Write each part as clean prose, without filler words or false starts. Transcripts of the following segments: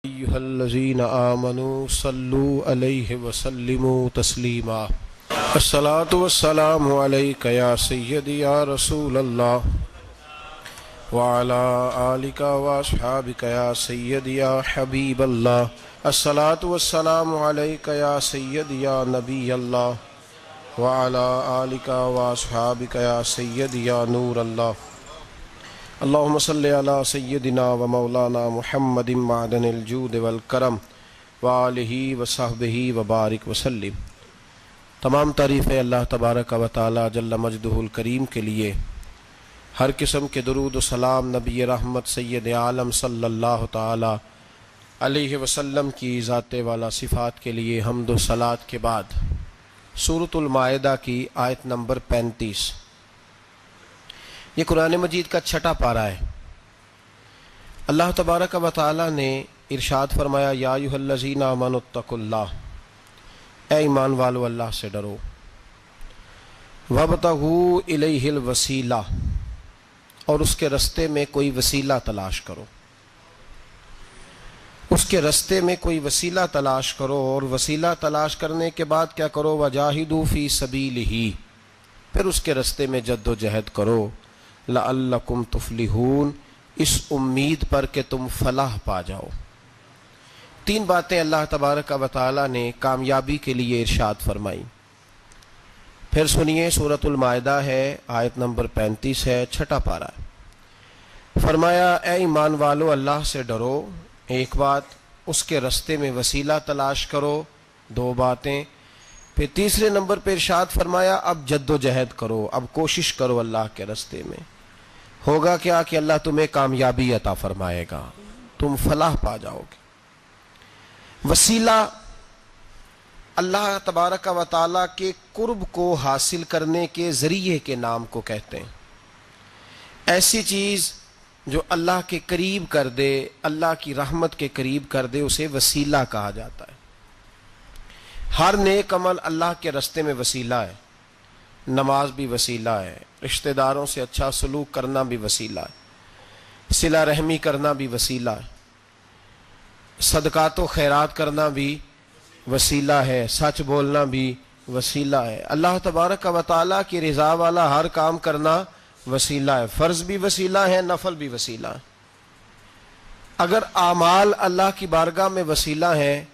أيها الذين آمنوا صلوا عليه وسلموا تسليما. الصلاة والسلام عليك يا سيدي يا رسول الله وعلى آلك وأصحابك يا سيدي يا حبيب الله. الصلاة والسلام عليك يا سيدي يا نبي الله وعلى آلك وأصحابك يا سيدي يا نور الله. اللهم صل على سيدنا ومولانا محمد معدن الجود والکرم وآلہ وصحبہ وبارک وسلم. تمام تعریفیں اللہ تبارک و تعالی جل مجدہ الکریم کے لیے. ہر قسم کے درود و سلام نبی رحمت سید عالم صلی اللہ تعالی علیہ وسلم کی ذات والا صفات کے لیے حمد و صلات کے بعد سورۃ المائدہ کی آیت نمبر 35. یہ قرآن مجید کا چھٹا پارہ ہے. اللہ تبارک و تعالی نے ارشاد فرمایا یا ایھا الذین آمنوا اتقوا اللہ، اے ایمان والو اللہ سے ڈرو. وابتغوا الیہ الوسیلہ، اور اس کے رستے میں کوئی وسیلہ تلاش کرو. اس کے رستے میں کوئی وسیلہ تلاش کرو، اور وسیلہ تلاش کرنے کے بعد کیا کرو؟ وجاہدوا فی سبیلہ، پھر اس کے رستے میں جد و جہد کرو. لعلکم تفلحون، اس امید پر کہ تم فلاح پا جاؤ. تین باتیں اللہ تبارک و تعالی نے کامیابی کے لیے ارشاد فرمائی. پھر سنیے، سورۃ المائدہ ہے، آیت نمبر 35 ہے، چھٹا پارہ ہے. فرمایا اے ایمان والو اللہ سے ڈرو، ایک بات. اس کے رستے میں وسیلہ تلاش کرو، دو باتیں. پھر تیسرے نمبر پہ ارشاد فرمایا اب جد و جہد کرو، اب کوشش کرو اللہ کے رستے میں. ہوگا کیا کہ اللہ تمہیں کامیابی عطا فرمائے گا، تم فلاح پا جاؤ گے. وسیلہ اللہ تبارک و تعالیٰ کے قرب کو حاصل کرنے کے ذریعے کے نام کو کہتے ہیں. ایسی چیز جو اللہ کے قریب کر دے، اللہ کی رحمت کے قریب کر دے، اسے وسیلہ کہا جاتا ہے. ہر نیک عمل اللہ کے رستے میں وسیلہ ہے. نماز بھی وسیلہ ہے، رشتہ داروں سے اچھا سلوک کرنا بھی وسیلہ ہے، صلہ رحمی کرنا بھی وسیلہ ہے، صدقات و خیرات کرنا بھی وسیلہ ہے، سچ بولنا بھی وسیلہ ہے. اللہ تبارک و تعالیٰ کی رضا والا ہر کام کرنا وسیلہ ہے. فرض بھی وسیلہ ہے، نفل بھی وسیلہ ہے. اگر اعمال اللہ کی بارگاہ میں وسیلہ ہیں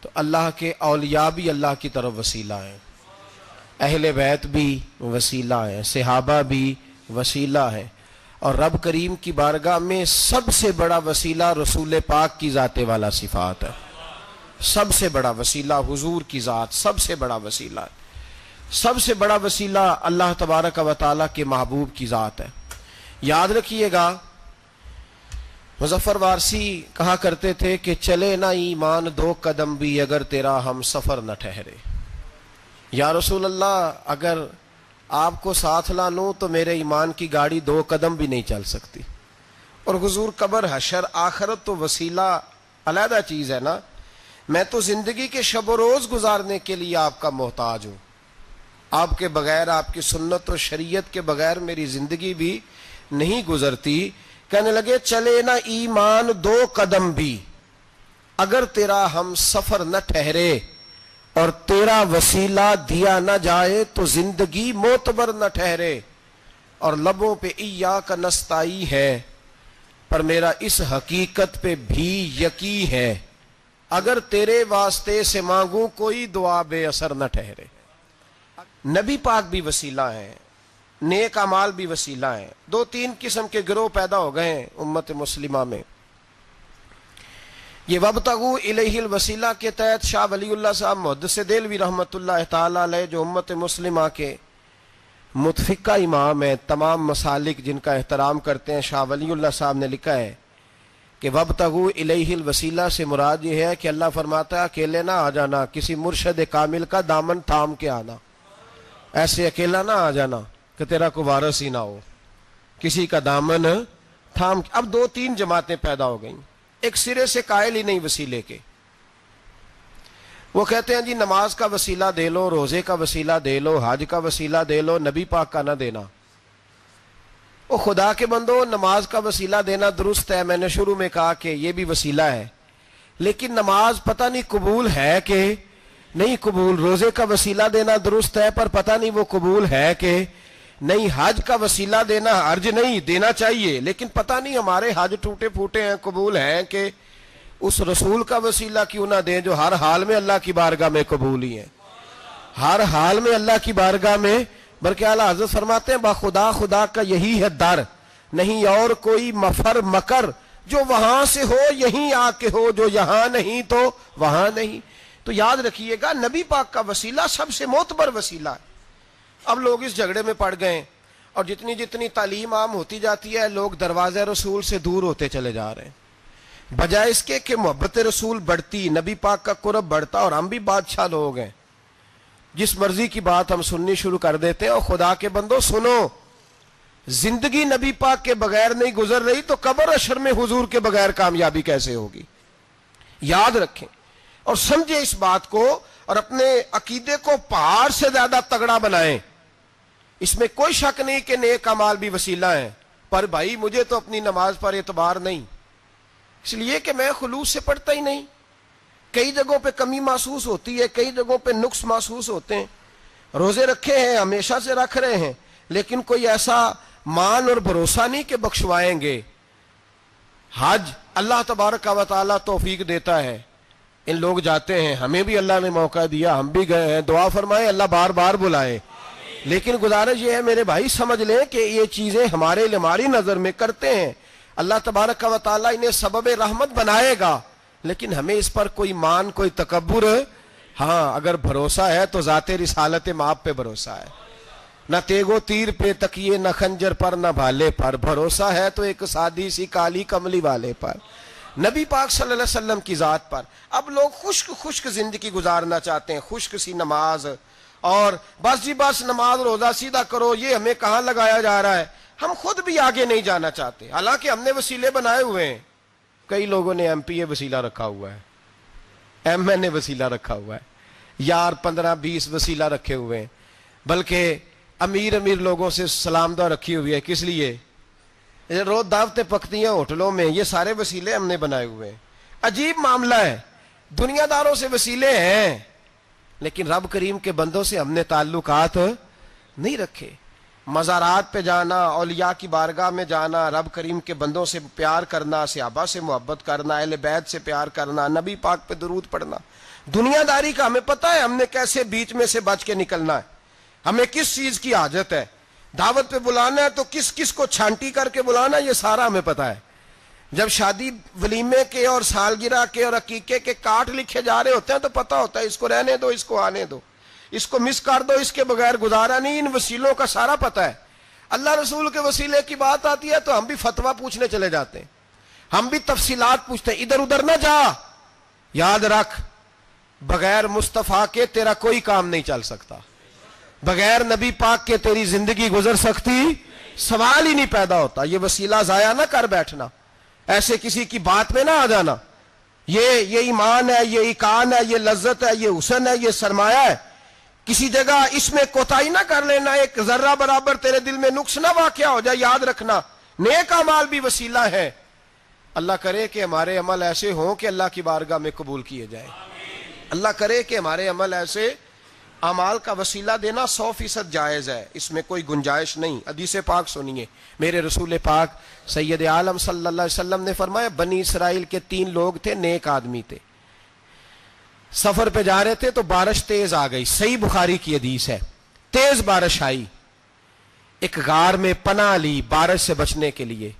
تو اللہ کے اولیاء بھی اللہ کی طرف وسیلہ ہیں، اہل بیت بھی وسیلہ ہیں، صحابہ بھی وسیلہ ہیں. اور رب کریم کی بارگاہ میں سب سے بڑا وسیلہ رسول پاک کی ذات والا صفات ہے. سب سے بڑا وسیلہ حضور کی ذات، سب سے بڑا وسیلہ ہے. سب سے بڑا وسیلہ اللہ تبارک و تعالیٰ کے محبوب کی ذات ہے. یاد رکھیے گا، مظفر وارسی کہا کرتے تھے کہ چلے نہ ایمان دو قدم بھی اگر تیرا ہم سفر نہ ٹھہرے. یا رسول اللہ، اگر آپ کو ساتھ نہ لوں تو میرے ایمان کی گاڑی دو قدم بھی نہیں چل سکتی. اور حضور قبر حشر آخرت تو وسیلہ علیحدہ چیز ہے نا. میں تو زندگی کے شب و روز گزارنے کے لیے آپ کا محتاج ہوں. آپ کے بغیر، آپ کی سنت و شریعت کے بغیر میری زندگی بھی نہیں گزرتی. کہنے لگے چلے نہ ایمان دو قدم بھی اگر تیرا ہم سفر نہ ٹھہرے اور تیرا وسیلہ دیا نہ جائے تو زندگی معتبر نہ ٹھہرے. اور لبوں پہ ایاک نستعین ہے، پر میرا اس حقیقت پہ بھی یقین ہے اگر تیرے واسطے سے مانگوں کوئی دعا بے اثر نہ ٹھہرے. نبی پاک بھی وسیلہ ہیں، نیک اعمال بھی وسیلہ ہیں. دو تین قسم کے گروہ پیدا ہو گئے ہیں امت مسلمہ میں. یہ وابتغوا الیہ الوسیلہ کے تحت شاہ ولی اللہ صاحب محدث دہلوی رحمۃ اللہ تعالی علیہ، جو امت مسلمہ کے متفقہ امام ہیں، تمام مسالک جن کا احترام کرتے ہیں، شاہ ولی اللہ صاحب نے لکھا ہے کہ وابتغوا الیہ الوسیلہ سے مراد یہ ہے کہ اللہ فرماتا ہے اکیلے نہ آ جانا، کسی مرشد کامل کا دامن تھام کے آنا. ایسے اکیلا نہ آ جانا کہ تیرا کوئی وارث ہی نہ ہو، کسی کا دامن تھام. اب دو تین جماعتیں پیدا ہو گئیں. ایک سرے سے قائل ہی نہیں وسیلے کے. وہ کہتے ہیں جی نماز کا وسیلہ دے لو، روزے کا وسیلہ دے لو، حج کا وسیلہ دے لو، نبی پاک کا نہ دینا. وہ خدا کے بندو، نماز کا وسیلہ دینا درست ہے. میں نے شروع میں کہا کہ یہ بھی وسیلہ ہے، لیکن نماز پتہ نہیں قبول ہے کہ نہیں قبول. روزے کا وسیلہ دینا درست ہے پر پتہ نہیں وہ قبول ہے کہ نہیں. حج کا وسیلہ دینا حرج نہیں, دینا چاہیے, لیکن پتہ نہیں ہمارے حج ٹوٹے پھوٹے ہیں, قبول ہیں کہ اس رسول کا وسیلہ کیوں نہ دیں جو ہر حال میں اللہ کی بارگاہ میں قبول ہی ہے, ہر حال میں اللہ کی بارگاہ میں. بلکہ اعلیٰ حضرت فرماتے ہیں باخدا خدا کا یہی ہے در, نہیں اور کوئی مفر مکر, جو وہاں سے ہو یہیں آ کے ہو, جو یہاں نہیں تو وہاں نہیں. تو یاد رکھیے گا نبی پاک کا وسیلہ سب سے معتبر وسیلہ ہے. اب لوگ اس جھگڑے میں پڑ گئے اور جتنی جتنی تعلیم عام ہوتی جاتی ہے لوگ دروازے رسول سے دور ہوتے چلے جا رہے ہیں, بجائے اس کے کہ محبت رسول بڑھتی, نبی پاک کا قرب بڑھتا. اور ہم بھی بادشاہ لوگ ہیں, جس مرضی کی بات ہم سننی شروع کر دیتے ہیں. اور خدا کے بندو سنو, زندگی نبی پاک کے بغیر نہیں گزر رہی تو قبر حشر میں حضور کے بغیر کامیابی کیسے ہوگی. یاد رکھیں اور سمجھیں اس بات کو, اور اپنے عقیدے کو پہاڑ سے زیادہ تگڑا بنائیں. اس میں کوئی شک نہیں کہ نیک اعمال بھی وسیلہ ہیں, پر بھائی مجھے تو اپنی نماز پر اعتبار نہیں, اس لیے کہ میں خلوص سے پڑھتا ہی نہیں. کئی جگہوں پہ کمی محسوس ہوتی ہے, کئی جگہوں پہ نقص محسوس ہوتے ہیں. روزے رکھے ہیں, ہمیشہ سے رکھ رہے ہیں, لیکن کوئی ایسا مان اور بھروسہ نہیں کہ بخشوائیں گے. حج اللہ تبارک و تعالی توفیق دیتا ہے, ان لوگ جاتے ہیں, ہمیں بھی اللہ نے موقع دیا, ہم بھی گئے ہیں. دعا فرمائے اللہ بار بار بلائے. لیکن گزارش یہ ہے میرے بھائی سمجھ لیں کہ یہ چیزیں ہماری نظر میں کرتے ہیں, اللہ تبارک و تعالی انہیں سبب رحمت بنائے گا, لیکن ہمیں اس پر کوئی مان کوئی تکبر, ہاں اگر بھروسہ ہے تو ذات رسالت مآب پہ بھروسہ ہے, نہ تیگو تیر پہ تکیے, نہ خنجر پر, نہ بھالے پر. بھروسہ ہے تو ایک سادی سی کالی کملی والے پر, نبی پاک صلی اللہ علیہ وسلم کی ذات پر. اب لوگ خشک زندگی گزارنا چاہتے ہیں, خشک سی نماز, اور بس جی بس نماز روزہ سیدھا کرو, یہ ہمیں کہاں لگایا جا رہا ہے. ہم خود بھی آگے نہیں جانا چاہتے, حالانکہ ہم نے وسیلے بنائے ہوئے ہیں. کئی لوگوں نے ایم پی اے وسیلہ رکھا ہوا ہے, ایم این اے وسیلہ رکھا ہوا ہے, یار 15-20 وسیلہ رکھے ہوئے ہیں, بلکہ امیر لوگوں سے سلام دعا رکھی ہوئی ہے. کس لیے؟ روز دعوتیں پکتی ہیں ہوٹلوں میں, یہ سارے وسیلے ہم نے بنائے ہوئے ہیں. عجیب معاملہ ہے, دنیا داروں سے وسیلے ہیں لیکن رب کریم کے بندوں سے ہم نے تعلقات نہیں رکھے. مزارات پہ جانا, اولیاء کی بارگاہ میں جانا, رب کریم کے بندوں سے پیار کرنا, صحابہ سے محبت کرنا, اہل بیت سے پیار کرنا, نبی پاک پہ درود پڑھنا, دنیا داری کا ہمیں پتہ ہے ہم نے کیسے بیچ میں سے بچ کے نکلنا ہے, ہمیں کس چیز کی حاجت ہے. دعوت پہ بلانا ہے تو کس کس کو چھانٹی کر کے بلانا, یہ سارا ہمیں پتہ ہے. جب شادی ولیمے کے اور سالگرہ کے اور عقیقے کے کارڈ لکھے جا رہے ہوتے ہیں تو پتہ ہوتا ہے اس کو رہنے دو, اس کو آنے دو, اس کو مس کر دو, اس کے بغیر گزارا نہیں. ان وسیلوں کا سارا پتہ ہے. اللہ رسول کے وسیلے کی بات آتی ہے تو ہم بھی فتویٰ پوچھنے چلے جاتے ہیں, ہم بھی تفصیلات پوچھتے ہیں. ادھر ادھر نہ جا, یاد رکھ بغیر مصطفیٰ کے تیرا کوئی کام نہیں چل سکتا, بغیر نبی پاک کے تیری زندگی گزر سکتی, سوال ہی نہیں پیدا ہوتا. یہ وسیلہ ضائع نہ کر بیٹھنا, ایسے کسی کی بات میں نہ آ جانا. یہ ایمان ہے, یہ ایقان ہے, یہ لذت ہے, یہ حسن ہے, یہ سرمایہ ہے. کسی جگہ اس میں کوتاہی نہ کر لینا, ایک ذرہ برابر تیرے دل میں نقص نہ واقع ہو جائے. یاد رکھنا نیک اعمال بھی وسیلہ ہے. اللہ کرے کہ ہمارے عمل ایسے ہوں کہ اللہ کی بارگاہ میں قبول کیے جائیں. اللہ کرے کہ ہمارے عمل ایسے, اعمال کا وسیلہ دینا 100% جائز ہے, اس میں کوئی گنجائش نہیں. حدیث پاک سنیے, میرے رسول پاک سید عالم صلی اللہ علیہ وسلم نے فرمایا بنی اسرائیل کے 3 لوگ تھے, نیک آدمی تھے. سفر پہ جا رہے تھے تو بارش تیز آ گئی, صحیح بخاری کی حدیث ہے. تیز بارش آئی, ایک غار میں پناہ لی بارش سے بچنے کے لیے.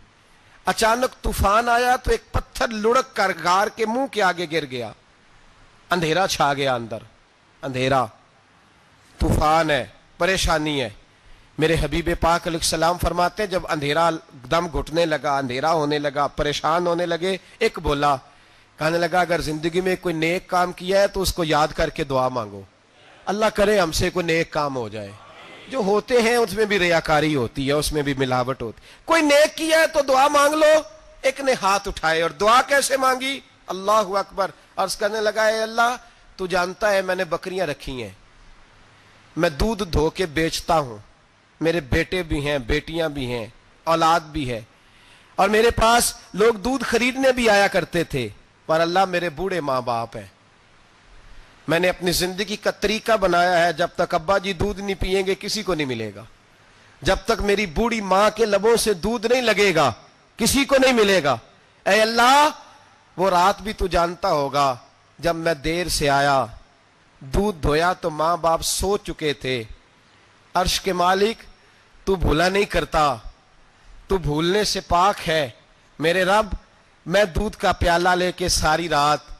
اچانک طوفان آیا تو ایک پتھر لڑک کر غار کے منہ کے آگے گر گیا. اندھیرا چھا گیا اندر, اندھیرا, طوفان ہے, پریشانی ہے. میرے حبیب پاک علیہ السلام فرماتے جب اندھیرا دم گھٹنے لگا, اندھیرا ہونے لگا, پریشان ہونے لگے, ایک بولا, کہنے لگا اگر زندگی میں کوئی نیک کام کیا ہے تو اس کو یاد کر کے دعا مانگو, اللہ کرے ہم سے کوئی نیک کام ہو جائے. جو ہوتے ہیں اس میں بھی ریاکاری ہوتی ہے, اس میں بھی ملاوٹ ہوتی. کوئی نیک کیا ہے تو دعا مانگ لو. ایک نے ہاتھ اٹھائے اور دعا کیسے مانگی, اللہ اکبر, عرض کرنے لگا اے اللہ تو جانتا ہے میں نے بکریاں رکھی ہیں, میں دودھ دھو کے بیچتا ہوں, میرے بیٹے بھی ہیں, بیٹیاں بھی ہیں, اولاد بھی ہے, اور میرے پاس لوگ دودھ خریدنے بھی آیا کرتے تھے. پر اللہ میرے بوڑھے ماں باپ ہیں، میں نے اپنی زندگی کا طریقہ بنایا ہے جب تک ابا جی دودھ نہیں پئیں گے کسی کو نہیں ملے گا، جب تک میری بوڑھی ماں کے لبوں سے دودھ نہیں لگے گا کسی کو نہیں ملے گا۔ اے اللہ وہ رات بھی تو جانتا ہوگا جب میں دیر سے آیا، دودھ دھویا تو ماں باپ سو چکے تھے۔ عرش کے مالک تو بھولا نہیں کرتا، تو بھولنے سے پاک ہے۔ میرے رب میں دودھ کا پیالہ لے کے ساری رات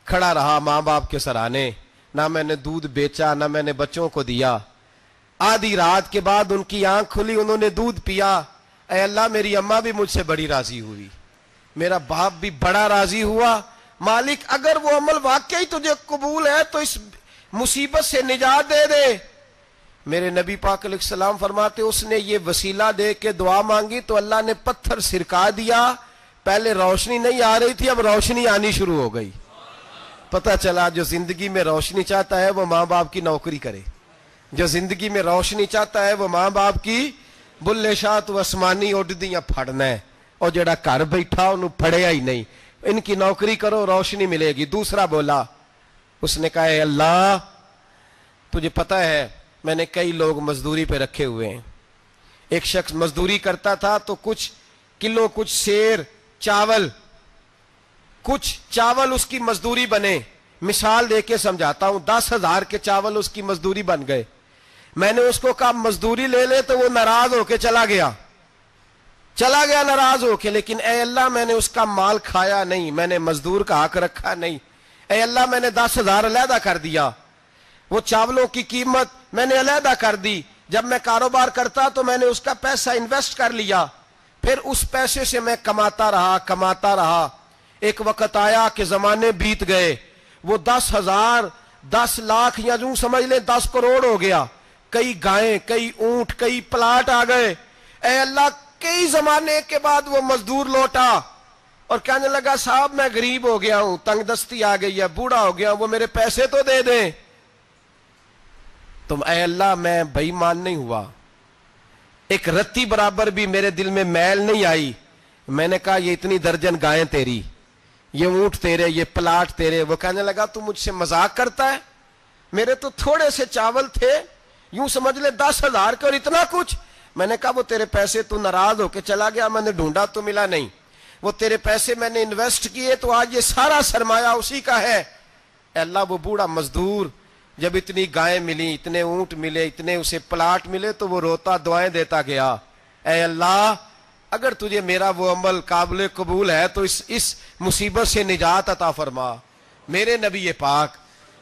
کھڑا رہا ماں باپ کے سرانے، نہ میں نے دودھ بیچا نہ میں نے بچوں کو دیا۔ آدھی رات کے بعد ان کی آنکھ کھلی، انہوں نے دودھ پیا۔ اے اللہ میری اماں بھی مجھ سے بڑی راضی ہوئی، میرا باپ بھی بڑا راضی ہوا۔ مالک اگر وہ عمل واقعی تجھے قبول ہے تو اس مصیبت سے نجات دے دے۔ میرے نبی پاک علیہ السلام فرماتے اس نے یہ وسیلہ دے کے دعا مانگی تو اللہ نے پتھر سرکا دیا۔ پہلے روشنی نہیں آ رہی تھی، اب روشنی آنی شروع ہو گئی۔ پتہ چلا جو زندگی میں روشنی چاہتا ہے وہ ماں باپ کی نوکری کرے، جو زندگی میں روشنی چاہتا ہے وہ ماں باپ کی بلے شاہ تو آسمانی اڈدیاں پھڑنا ہے، اور جڑا گھر بیٹھا انہوں پھڑیا ہی نہیں، ان کی نوکری کرو روشنی ملے گی۔ دوسرا بولا، اس نے کہا اے اللہ تجھے پتہ ہے میں نے کئی لوگ مزدوری پہ رکھے ہوئے ہیں، ایک شخص مزدوری کرتا تھا تو کچھ کلو کچھ سیر چاول اس کی مزدوری بنے۔ مثال دے کے سمجھاتا ہوں، 10,000 کے چاول اس کی مزدوری بن گئے۔ میں نے اس کو کہا مزدوری لے لے تو وہ ناراض ہو کے چلا گیا ناراض ہو کے، لیکن اے اللہ میں نے اس کا مال کھایا نہیں، میں نے مزدور کا حق رکھا نہیں۔ اے اللہ میں نے 10,000 علیحدہ کر دیا، وہ چاولوں کی قیمت میں نے علیحدہ کر دی۔ جب میں کاروبار کرتا تو میں نے اس کا پیسہ انویسٹ کر لیا، پھر اس پیسے سے میں کماتا رہا۔ ایک وقت آیا کہ زمانے بیت گئے، وہ 10,000 10 لاکھ یا یوں سمجھ لیں 10 کروڑ ہو گیا، کئی گائیں کئی اونٹ کئی پلاٹ آ گئے۔ اے اللہ کئی زمانے کے بعد وہ مزدور لوٹا اور کہنے لگا صاحب میں غریب ہو گیا ہوں، تنگ دستی آ گئی ہے، بوڑھا ہو گیا ہوں، وہ میرے پیسے تو دے دیں۔ تم اے اللہ میں بے ایمان نہیں ہوا، ایک رتی برابر بھی میرے دل میں میل نہیں آئی۔ میں نے کہا یہ اتنی درجن گائیں تیری، یہ اونٹ تیرے، یہ پلاٹ تیرے۔ وہ کہنے لگا تو مجھ سے مذاق کرتا ہے، میرے تو تھوڑے سے چاول تھے، یوں سمجھ لے 10,000 کا اور اتنا کچھ۔ میں نے کہا وہ تیرے پیسے تو ناراض ہو کے چلا گیا، میں نے ڈھونڈا تو ملا نہیں، وہ تیرے پیسے میں نے انویسٹ کیے تو آج یہ سارا سرمایہ اسی کا ہے۔ اے اللہ وہ بوڑھا مزدور جب اتنی گائیں ملی، اتنے اونٹ ملے، اتنے اسے پلاٹ ملے تو وہ روتا دعائیں دیتا گیا۔ اے اللہ اگر تجھے میرا وہ عمل قابل قبول ہے تو اس مصیبت سے نجات عطا فرما۔ میرے نبی پاک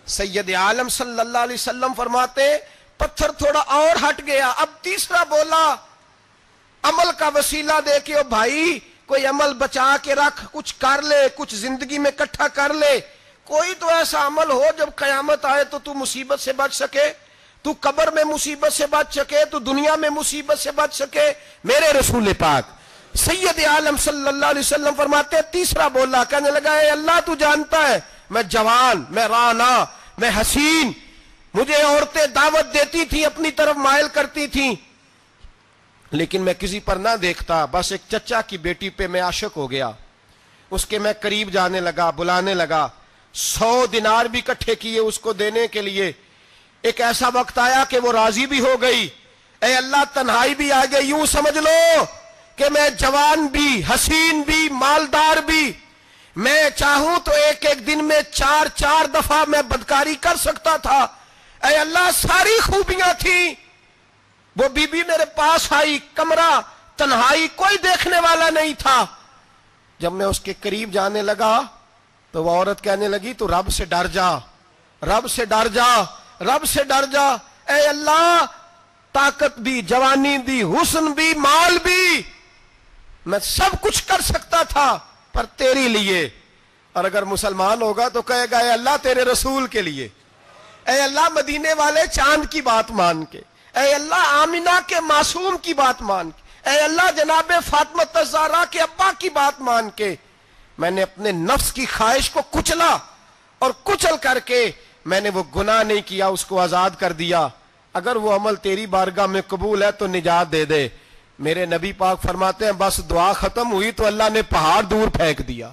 سید عالم صلی اللہ علیہ وسلم فرماتے پتھر تھوڑا اور ہٹ گیا، اب تیسرا بولا عمل کا وسیلہ دے کے او بھائی کوئی عمل بچا کے رکھ، کچھ کر لے، کچھ زندگی میں اکٹھا کر لے، کوئی تو ایسا عمل ہو جب قیامت آئے تو مصیبت سے بچ سکے، تو قبر میں مصیبت سے بچ سکے، تو دنیا میں مصیبت سے بچ سکے۔ میرے رسول پاک سید عالم صلی اللہ علیہ وسلم فرماتے تیسرا بولا، کہنے لگا اے اللہ تو جانتا ہے میں جوان، میں رانا، میں حسین، مجھے عورتیں دعوت دیتی تھی، اپنی طرف مائل کرتی تھیں، لیکن میں کسی پر نہ دیکھتا، بس ایک چچا کی بیٹی پہ میں عاشق ہو گیا، اس کے میں قریب جانے لگا، بلانے لگا، 100 دینار بھی اکٹھے کیے اس کو دینے کے لیے۔ ایک ایسا وقت آیا کہ وہ راضی بھی ہو گئی، اے اللہ تنہائی بھی آ گئی، یوں سمجھ لو کہ میں جوان بھی، حسین بھی، مالدار بھی، میں چاہوں تو ایک دن میں 4 دفعہ میں بدکاری کر سکتا تھا۔ اے اللہ ساری خوبیاں تھیں، وہ بی بی میرے پاس آئی، کمرہ تنہائی، کوئی دیکھنے والا نہیں تھا۔ جب میں اس کے قریب جانے لگا تو وہ عورت کہنے لگی تو رب سے ڈر جا، رب سے ڈر جا، رب سے ڈر جا۔ اے اللہ طاقت بھی، جوانی بھی، حسن بھی، مال بھی، میں سب کچھ کر سکتا تھا پر تیری لیے، اور اگر مسلمان ہوگا تو کہے گا اے اللہ تیرے رسول کے لیے، اے اللہ مدینے والے چاند کی بات مان کے، اے اللہ آمینہ کے معصوم کی بات مان کے، اے اللہ جناب فاطمہ الزہرا کے ابا کی بات مان کے میں نے اپنے نفس کی خواہش کو کچلا، اور کچل کر کے میں نے وہ گناہ نہیں کیا، اس کو آزاد کر دیا۔ اگر وہ عمل تیری بارگاہ میں قبول ہے تو نجات دے دے۔ میرے نبی پاک فرماتے ہیں بس دعا ختم ہوئی تو اللہ نے پہاڑ دور پھینک دیا،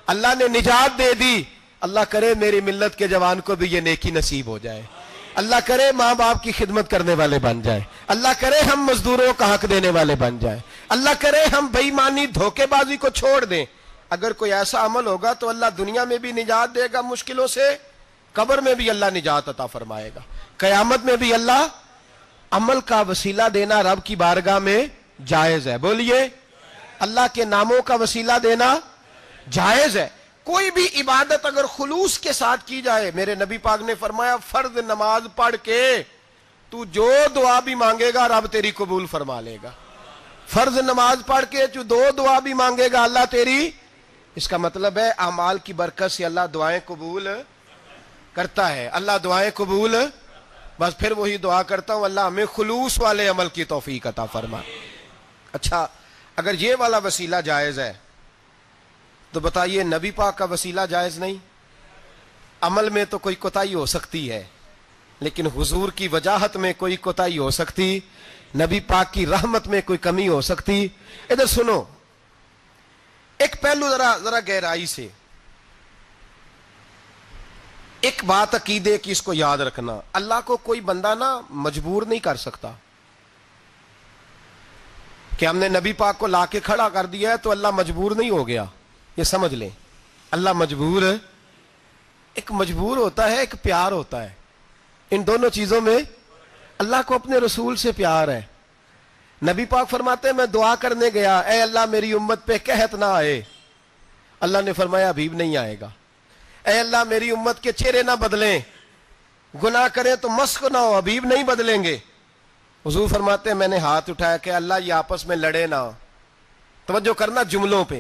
اللہ نے نجات دے دی، اللہ کرے میری ملت کے جوان کو بھی یہ نیکی نصیب ہو جائے، اللہ کرے ماں باپ کی خدمت کرنے والے بن جائے، اللہ کرے ہم مزدوروں کا حق دینے والے بن جائیں، اللہ کرے ہم بے ایمانی دھوکے بازی کو چھوڑ دیں۔ اگر کوئی ایسا عمل ہوگا تو اللہ دنیا میں بھی نجات دے گا مشکلوں سے، قبر میں بھی اللہ نجات عطا فرمائے گا، قیامت میں بھی اللہ۔ عمل کا وسیلہ دینا رب کی بارگاہ میں جائز ہے، بولیے، اللہ کے ناموں کا وسیلہ دینا جائز ہے۔ کوئی بھی عبادت اگر خلوص کے ساتھ کی جائے، میرے نبی پاک نے فرمایا فرض نماز پڑھ کے تو جو دعا بھی مانگے گا رب تیری قبول فرما لے گا۔ فرض نماز پڑھ کے جو دو دعا بھی مانگے گا اللہ تیری، اس کا مطلب ہے اعمال کی برکت سے اللہ دعائیں قبول کرتا ہے، اللہ دعائیں قبول، بس پھر وہی دعا کرتا ہوں اللہ ہمیں خلوص والے عمل کی توفیق عطا فرما۔ اچھا، اگر یہ والا وسیلہ جائز ہے تو بتائیے نبی پاک کا وسیلہ جائز نہیں؟ عمل میں تو کوئی کوتاہی ہو سکتی ہے، لیکن حضور کی وجاہت میں کوئی کوتاہی ہو سکتی، نبی پاک کی رحمت میں کوئی کمی ہو سکتی۔ ادھر سنو، ایک پہلو ذرا گہرائی سے، ایک بات عقیدے کی اس کو یاد رکھنا، اللہ کو کوئی بندہ نا مجبور نہیں کر سکتا کہ ہم نے نبی پاک کو لا کے کھڑا کر دیا ہے تو اللہ مجبور نہیں ہو گیا، یہ سمجھ لیں۔ اللہ مجبور ہے، ایک مجبور ہوتا ہے، ایک پیار ہوتا ہے، ان دونوں چیزوں میں اللہ کو اپنے رسول سے پیار ہے۔ نبی پاک فرماتے ہیں میں دعا کرنے گیا، اے اللہ میری امت پہ قحط نہ آئے، اللہ نے فرمایا ابھی نہیں آئے گا۔ اے اللہ میری امت کے چہرے نہ بدلیں، گناہ کریں تو مسخ نہ ہو، ابھی نہیں بدلیں گے۔ حضور فرماتے ہیں میں نے ہاتھ اٹھایا کہ اللہ یہ آپس میں لڑے نہ، توجہ کرنا جملوں پہ،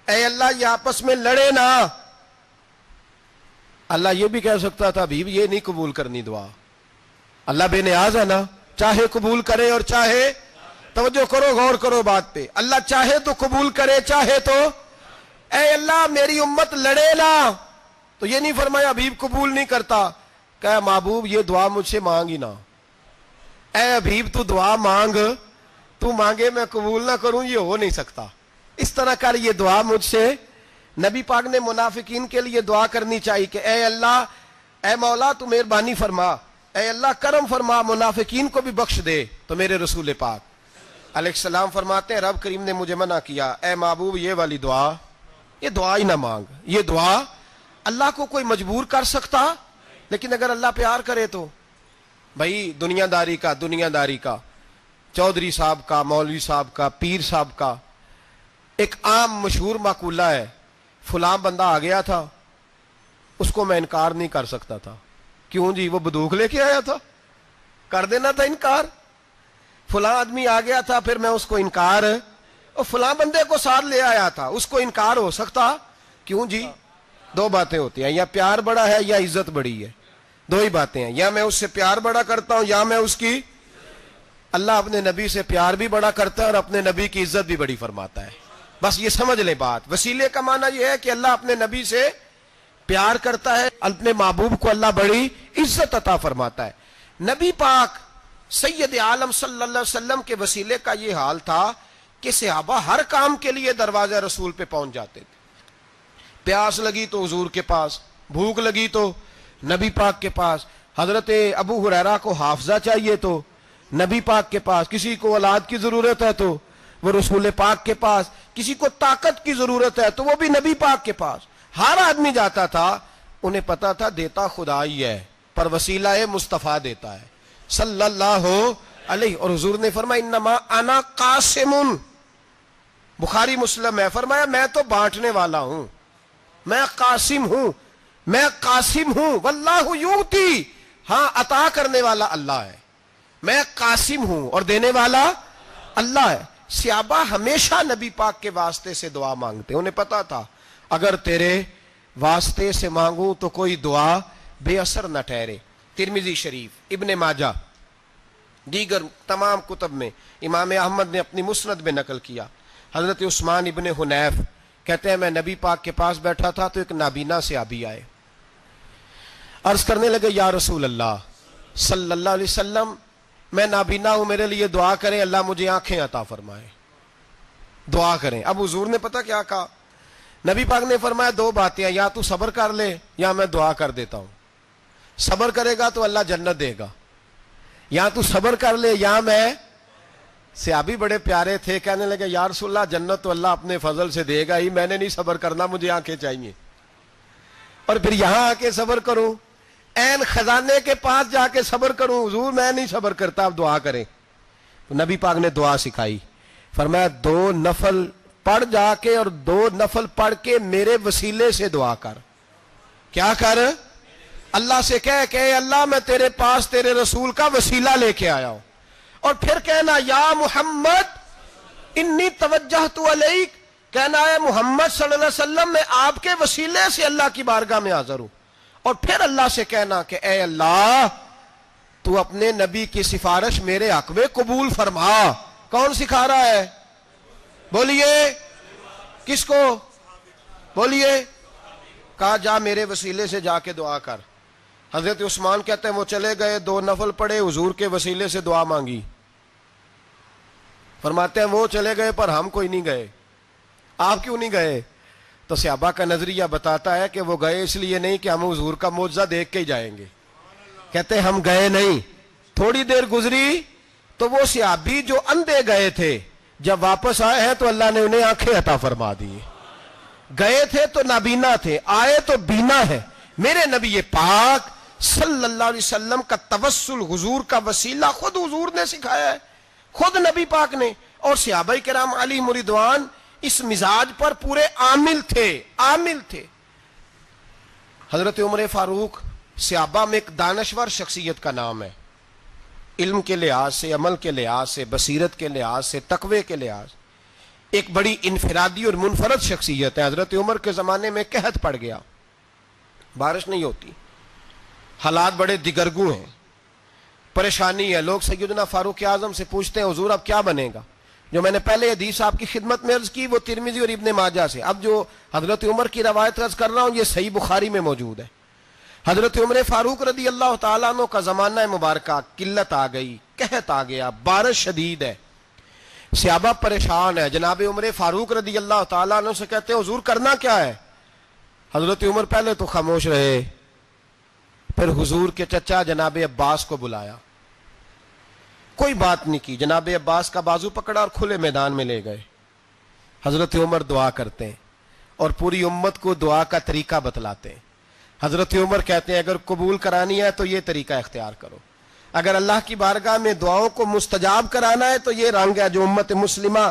اے اللہ یہ آپس میں لڑے نہ۔ اللہ یہ بھی کہہ سکتا تھا ابھی یہ نہیں قبول کرنی دعا، اللہ بے نیاز ہے نا، چاہے قبول کرے اور چاہے، توجہ کرو غور کرو بات پہ، اللہ چاہے تو قبول کرے چاہے تو، اے اللہ میری امت لڑے نہ، تو یہ نہیں فرمایا حبیب قبول نہیں کرتا، کہ محبوب یہ دعا مجھ سے مانگ ہی نہ، اے حبیب تو دعا مانگ، تو مانگے میں قبول نہ کروں، یہ ہو نہیں سکتا، اس طرح کر یہ دعا مجھ سے۔ نبی پاک نے منافقین کے لیے دعا کرنی چاہیے کہ اے اللہ، اے مولا تو مہربانی فرما، اے اللہ کرم فرما، منافقین کو بھی بخش دے۔ تو میرے رسول پاک علیہ السلام فرماتے ہیں رب کریم نے مجھے منع کیا، اے محبوب یہ والی دعا، یہ دعا ہی نہ مانگ، یہ دعا اللہ کو کوئی مجبور کر سکتا، لیکن اگر اللہ پیار کرے تو، بھائی دنیا داری کا چودھری صاحب کا، مولوی صاحب کا، پیر صاحب کا ایک عام مشہور مقولہ ہے، فلاں بندہ آ گیا تھا اس کو میں انکار نہیں کر سکتا تھا، کیوں جی وہ بندوق لے کے آیا تھا، کر دینا تھا انکار، فلاں آدمی آ گیا تھا پھر میں اس کو انکار، اور فلاں بندے کو ساتھ لے آیا تھا اس کو انکار ہو سکتا، کیوں جی؟ دو باتیں ہوتی ہیں، یا پیار بڑا ہے یا عزت بڑی ہے، دو ہی باتیں ہیں، یا میں اس سے پیار بڑا کرتا ہوں یا میں اس کی۔ اللہ اپنے نبی سے پیار بھی بڑا کرتا ہے اور اپنے نبی کی عزت بھی بڑی فرماتا ہے، بس یہ سمجھ لیں بات۔ وسیلے کا معنی یہ ہے کہ اللہ اپنے نبی سے پیار کرتا ہے، اپنے محبوب کو اللہ بڑی عزت عطا فرماتا ہے۔ نبی پاک سید عالم صلی اللہ علیہ وسلم کے وسیلے کا یہ حال تھا کہ صحابہ ہر کام کے لیے دروازہ رسول پہ پہنچ جاتے تھے، پیاس لگی تو حضور کے پاس، بھوک لگی تو نبی پاک کے پاس، حضرت ابو ہریرہ کو حافظہ چاہیے تو نبی پاک کے پاس، کسی کو اولاد کی ضرورت ہے تو وہ رسول پاک کے پاس، کسی کو طاقت کی ضرورت ہے تو وہ بھی نبی پاک کے پاس، ہر آدمی جاتا تھا، انہیں پتا تھا دیتا خدا ہی ہے پر وسیلہ مصطفیٰ دیتا ہے صلی اللہ علیہ۔ اور حضور نے فرمایا انما انا قاسم، بخاری مسلم ہے، فرمایا میں تو بانٹنے والا ہوں، میں قاسم ہوں، میں قاسم ہوں، واللہ یؤتی، ہاں عطا کرنے والا اللہ ہے، میں قاسم ہوں اور دینے والا اللہ ہے۔ صحابہ ہمیشہ نبی پاک کے واسطے سے دعا مانگتے، انہیں پتا تھا اگر تیرے واسطے سے مانگوں تو کوئی دعا بے اثر نہ ٹھہرے۔ ترمذی شریف، ابن ماجہ، دیگر تمام کتب میں امام احمد نے اپنی مسند میں نقل کیا، حضرت عثمان ابن حنیف کہتے ہیں میں نبی پاک کے پاس بیٹھا تھا تو ایک نابینا صحابی آئے، عرض کرنے لگے یا رسول اللہ صلی اللہ علیہ وسلم میں نابینا ہوں، میرے لیے دعا کریں، اللہ مجھے آنکھیں عطا فرمائے، دعا کریں۔ اب حضور نے پتہ کیا کہا، نبی پاک نے فرمایا دو باتیں ہیں، یا تو صبر کر لے یا میں دعا کر دیتا ہوں. صبر کرے گا تو اللہ جنت دے گا، یا تو صبر کر لے یا میں. صحابی بڑے پیارے تھے، کہنے لگے یا رسول اللہ جنت تو اللہ اپنے فضل سے دے گا ہی، میں نے نہیں صبر کرنا، مجھے آنکھیں چاہیے، اور پھر یہاں آ کے صبر کروں، این خزانے کے پاس جا کے صبر کروں، حضور میں نہیں صبر کرتا، آپ دعا کریں. نبی پاک نے دعا سکھائی، فرمایا 2 نفل پڑھ جا کے اور 2 نفل پڑھ کے میرے وسیلے سے دعا کر. کیا کر؟ اللہ سے کہہ کہ اللہ میں تیرے پاس تیرے رسول کا وسیلہ لے کے آیا ہوں، اور پھر کہنا یا محمد انی توجہت الیک، کہنا ہے محمد صلی اللہ علیہ وسلم میں آپ کے وسیلے سے اللہ کی بارگاہ میں حاضر ہوں. اور پھر اللہ سے کہنا کہ اے اللہ تو اپنے نبی کی سفارش میرے حق میں قبول فرما. کون سکھا رہا ہے؟ بولیے کس کو؟ بولیے. کہا جا میرے وسیلے سے جا کے دعا کر. حضرت عثمان کہتے ہیں وہ چلے گئے، 2 نفل پڑھے، حضور کے وسیلے سے دعا مانگی. فرماتے ہیں وہ چلے گئے پر ہم کوئی نہیں گئے. آپ کیوں نہیں گئے؟ تو صحابہ کا نظریہ بتاتا ہے کہ وہ گئے اس لیے نہیں کہ ہم حضور کا معجزہ دیکھ کے ہی جائیں گے. کہتے ہیں ہم گئے نہیں. تھوڑی دیر گزری تو وہ صحابی جو اندھے گئے تھے جب واپس آئے ہیں تو اللہ نے انہیں آنکھیں عطا فرما دی. گئے تھے تو نابینا تھے، آئے تو بینا ہے. میرے نبی پاک صلی اللہ علیہ وسلم کا توسل، حضور کا وسیلہ خود حضور نے سکھایا ہے، خود نبی پاک نے. اور صحابہ کرام علیہم رضوان اس مزاج پر پورے عامل تھے. حضرت عمر فاروق صحابہ میں ایک دانشور شخصیت کا نام ہے، علم کے لحاظ سے، عمل کے لحاظ سے، بصیرت کے لحاظ سے، تقوی کے لحاظ، ایک بڑی انفرادی اور منفرد شخصیت ہے. حضرت عمر کے زمانے میں قحط پڑ گیا، بارش نہیں ہوتی، حالات بڑے دگرگوں ہیں، پریشانی ہے. لوگ سیدنا فاروق اعظم سے پوچھتے ہیں حضور اب کیا بنے گا؟ جو میں نے پہلے حدیث آپ کی خدمت میں عرض کی وہ ترمذی اور ابن ماجہ سے. اب جو حضرت عمر کی روایت عرض کر رہا ہوں یہ صحیح بخاری میں موجود ہے. حضرت عمر فاروق رضی اللہ تعالیٰ عنہ کا زمانہ مبارکہ، قلت آ گئی، قحط آ گیا، بارش شدید ہے، صحابہ پریشان ہے. جناب عمر فاروق رضی اللہ تعالیٰ عنہ سے کہتے ہیں حضور کرنا کیا ہے؟ حضرت عمر پہلے تو خاموش رہے، پھر حضور کے چچا جناب عباس کو بلایا، کوئی بات نہیں کی. جناب عباس کا بازو پکڑا اور کھلے میدان میں لے گئے. حضرت عمر دعا کرتے ہیں اور پوری امت کو دعا کا طریقہ بتلاتے ہیں. حضرت عمر کہتے ہیں اگر قبول کرانی ہے تو یہ طریقہ اختیار کرو، اگر اللہ کی بارگاہ میں دعاؤں کو مستجاب کرانا ہے تو یہ رنگ ہے جو امت مسلمہ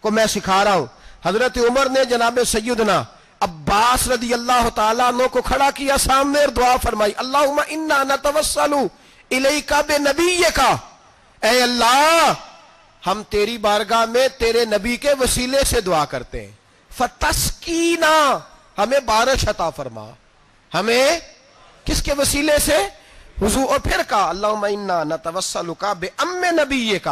کو میں سکھا رہا ہوں. حضرت عمر نے جناب سیدنا عباس رضی اللہ تعالیٰ عنہ کو کھڑا کیا سامنے اور دعا فرمائی، اللہم انا نتوسل الیک بنبیک، اے اللہ ہم تیری بارگاہ میں تیرے نبی کے وسیلے سے دعا کرتے ہیں، فتسقینا، ہمیں بارش عطا فرما. ہمیں کس کے وسیلے سے؟ حضور. اور پھر کہا اللہم انا نتوسلک بام نبیک،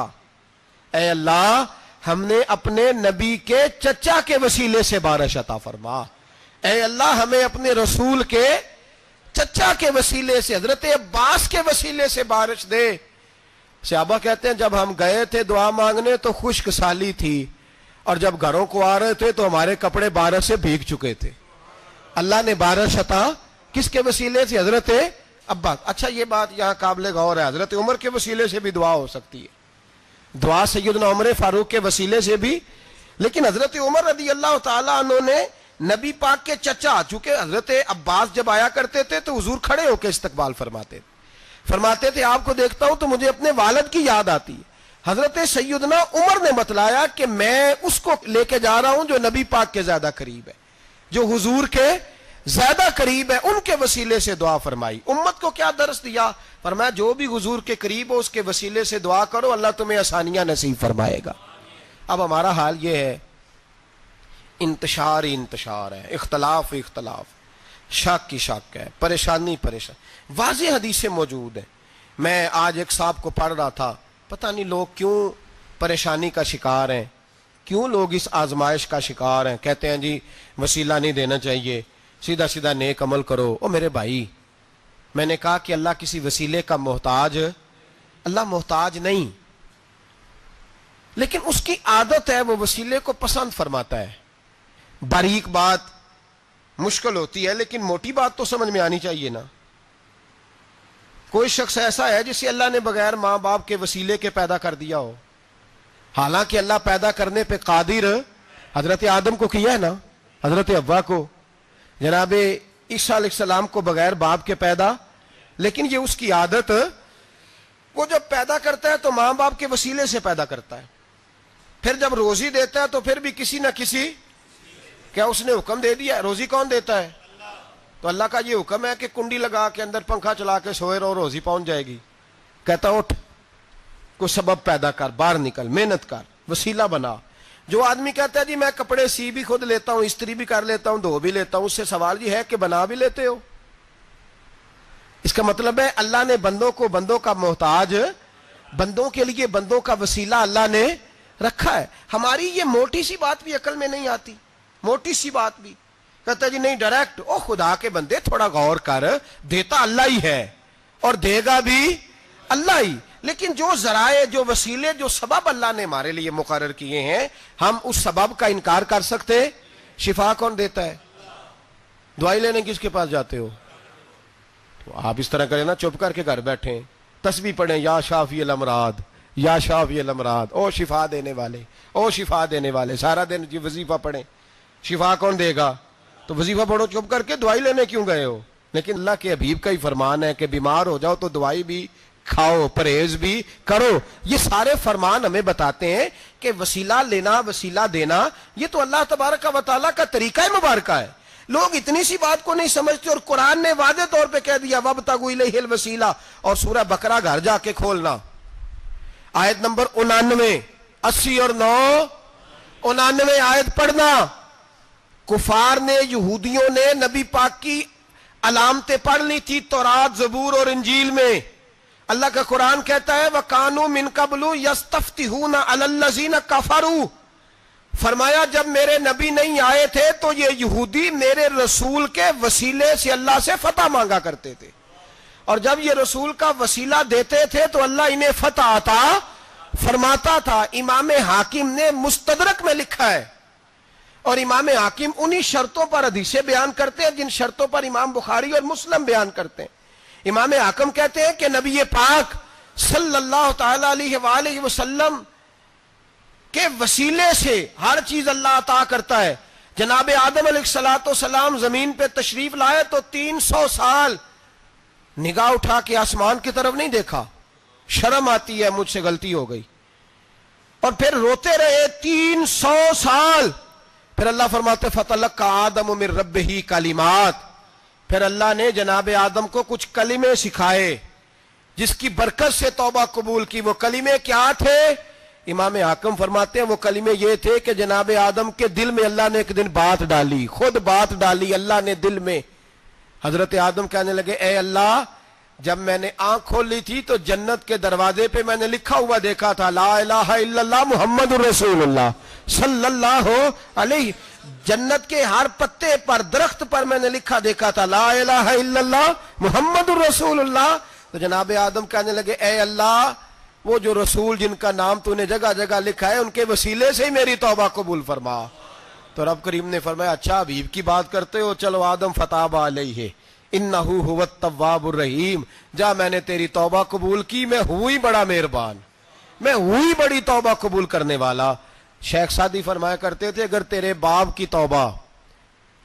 اے اللہ ہم نے اپنے نبی کے چچا کے وسیلے سے بارش عطا فرما. اے اللہ ہمیں اپنے رسول کے چچا کے وسیلے سے، حضرت عباس کے وسیلے سے بارش دے. صحابہ کہتے ہیں جب ہم گئے تھے دعا مانگنے تو خشک سالی تھی، اور جب گھروں کو آ رہے تھے تو ہمارے کپڑے بارش سے بھیگ چکے تھے. اللہ نے بارش عطا کس کے وسیلے سے؟ حضرت عباس. اچھا یہ بات یہاں قابل غور ہے، حضرت عمر کے وسیلے سے بھی دعا ہو سکتی ہے، دعا سیدنا عمر فاروق کے وسیلے سے بھی. لیکن حضرت عمر رضی اللہ تعالیٰ عنہ نے نبی پاک کے چچا، چونکہ حضرت عباس جب آیا کرتے تھے تو حضور کھڑے ہو کے استقبال فرماتے تھے آپ کو دیکھتا ہوں تو مجھے اپنے والد کی یاد آتی ہے. حضرت سیدنا عمر نے بتلایا کہ میں اس کو لے کے جا رہا ہوں جو نبی پاک کے زیادہ قریب ہے، جو حضور کے زیادہ قریب ہے، ان کے وسیلے سے دعا فرمائی. امت کو کیا درس دیا؟ فرمایا جو بھی حضور کے قریب ہو اس کے وسیلے سے دعا کرو، اللہ تمہیں آسانیاں نصیب فرمائے گا. اب ہمارا حال یہ ہے، انتشار ہی انتشار ہے، اختلاف شک کی شک ہے، پریشانی. واضح حدیثیں موجود ہیں. میں آج ایک صاحب کو پڑھ رہا تھا، پتہ نہیں لوگ کیوں پریشانی کا شکار ہیں، کیوں لوگ اس آزمائش کا شکار ہیں. کہتے ہیں جی وسیلہ نہیں دینا چاہیے، سیدھا نیک عمل کرو. او میرے بھائی، میں نے کہا کہ اللہ کسی وسیلے کا محتاج، اللہ محتاج نہیں، لیکن اس کی عادت ہے وہ وسیلے کو پسند فرماتا ہے. باریک بات مشکل ہوتی ہے، لیکن موٹی بات تو سمجھ میں آنی چاہیے نا. کوئی شخص ایسا ہے جسے اللہ نے بغیر ماں باپ کے وسیلے کے پیدا کر دیا ہو؟ حالانکہ اللہ پیدا کرنے پہ قادر حضرت آدم کو کیا ہے نا، حضرت حوا کو، جناب عیسیٰ علیہ السلام کو بغیر باپ کے پیدا، لیکن یہ اس کی عادت، وہ جب پیدا کرتا ہے تو ماں باپ کے وسیلے سے پیدا کرتا ہے. پھر جب روزی دیتا ہے تو پھر بھی کسی نہ کسی، کیا اس نے حکم دے دیا؟ روزی کون دیتا ہے؟ تو اللہ کا یہ حکم ہے کہ کنڈی لگا کے اندر پنکھا چلا کے سوئے رہو، روزی پہنچ جائے گی. کہتا اٹھ، کوئی سبب پیدا کر، باہر نکل، محنت کر، وسیلہ بنا. جو آدمی کہتا ہے جی میں کپڑے سی بھی خود لیتا ہوں، استری بھی کر لیتا ہوں، دھو بھی لیتا ہوں، اس سے سوال یہ ہے کہ بنا بھی لیتے ہو؟ اس کا مطلب ہے اللہ نے بندوں کو بندوں کا محتاج، بندوں کے لیے بندوں کا وسیلہ اللہ نے رکھا ہے. ہماری یہ موٹی سی بات بھی عقل میں نہیں آتی، موٹی سی بات بھی. کہتا ہے جی نہیں ڈائریکٹ، او خدا کے بندے تھوڑا غور کر، دیتا اللہ ہی ہے اور دے گا بھی اللہ ہی. لیکن جو ذرائع، جو وسیلے، جو سبب اللہ نے ہمارے لیے مقرر کیے ہیں، ہم اس سبب کا انکار کر سکتے؟ شفا کون دیتا ہے؟ دوائی لینے کس کے پاس جاتے ہو؟ تو آپ اس طرح کریں نا، چپ کر کے گھر بیٹھیں، تسبیح پڑھیں، یا شافی الامراض، یا شافی الامراض، او شفا دینے والے، او شفا دینے والے. سارا دن جی وظیفہ پڑھیں، شفا کون دے گا؟ تو وظیفہ پڑھو چپ کر کے، دوائی لینے کیوں گئے ہو؟ لیکن اللہ کے حبیب کا ہی فرمان ہے کہ بیمار ہو جاؤ تو دوائی بھی کھاؤ، پرہیز بھی کرو. یہ سارے فرمان ہمیں بتاتے ہیں کہ وسیلہ لینا، وسیلہ دینا، یہ تو اللہ تبارک و تعالیٰ کا طریقہ مبارکہ ہے. لوگ اتنی سی بات کو نہیں سمجھتے، اور قرآن نے واضح طور پہ کہہ دیا وَابْتَغُوا إِلَيْهِ الْوَسِيلَةَ. اور سورہ بقرہ گھر جا کے کھولنا، آیت نمبر 99، 80 اور 9، 99 آیت پڑھنا. کفار نے، یہودیوں نے نبی پاک کی علامتیں پڑھ لی تھی تورات، زبور اور انجیل میں. اللہ کا قرآن کہتا ہے وَكَانُوا مِن قَبْلُ يَسْتَفْتِحُونَ عَلَى الَّذِينَ كَفَرُوا. فرمایا جب میرے نبی نہیں آئے تھے تو یہ یہودی میرے رسول کے وسیلے سے اللہ سے فتح مانگا کرتے تھے، اور جب یہ رسول کا وسیلہ دیتے تھے تو اللہ انہیں فتح عطا فرماتا تھا. امام حاکم نے مستدرک میں لکھا ہے، اور امام حاکم انہی شرطوں پر حدیثیں بیان کرتے ہیں جن شرطوں پر امام بخاری اور مسلم بیان کرتے ہیں. امام حاکم کہتے ہیں کہ نبی پاک صلی اللہ تعالی علیہ وآلہ وسلم کے وسیلے سے ہر چیز اللہ عطا کرتا ہے. جناب آدم علیہ السلام زمین پہ تشریف لائے تو 300 سال نگاہ اٹھا کے آسمان کی طرف نہیں دیکھا، شرم آتی ہے مجھ سے غلطی ہو گئی، اور پھر روتے رہے 300 سال. پھر اللہ فرماتے فَتَلَقَّىٰ آدَمُ مِن رَبِّهِ کلمات. پھر اللہ نے جناب آدم کو کچھ کلمے سکھائے جس کی برکت سے توبہ قبول کی. وہ کلمے کیا تھے؟ امام حاکم فرماتے ہیں وہ کلمے یہ تھے کہ جناب آدم کے دل میں اللہ نے ایک دن بات ڈالی، خود بات ڈالی اللہ نے دل میں. حضرت آدم کہنے لگے اے اللہ، جب میں نے آنکھ کھول لی تھی تو جنت کے دروازے پہ میں نے لکھا ہوا دیکھا تھا لا الہ الا اللہ محمد الرسول اللہ صلی اللہ علیہ. جنت کے ہر پتے پر، درخت پر میں نے لکھا دیکھا تھا لا الہ الا اللہ محمد الرسول اللہ. تو جناب آدم کہنے لگے اے اللہ، وہ جو رسول جن کا نام تو نے جگہ جگہ لکھا ہے ان کے وسیلے سے ہی میری توبہ قبول فرما. تو رب کریم نے فرمایا اچھا حبیب کی بات کرتے ہو، چلو آدم فتاب علیہ انہ هو التواب الرحیم. جا میں نے تیری توبہ قبول کی، میں ہوئی بڑا مہربان، میں ہوئی بڑی توبہ قبول کرنے والا. شیخ سعدی فرمایا کرتے تھے اگر تیرے باپ کی توبہ،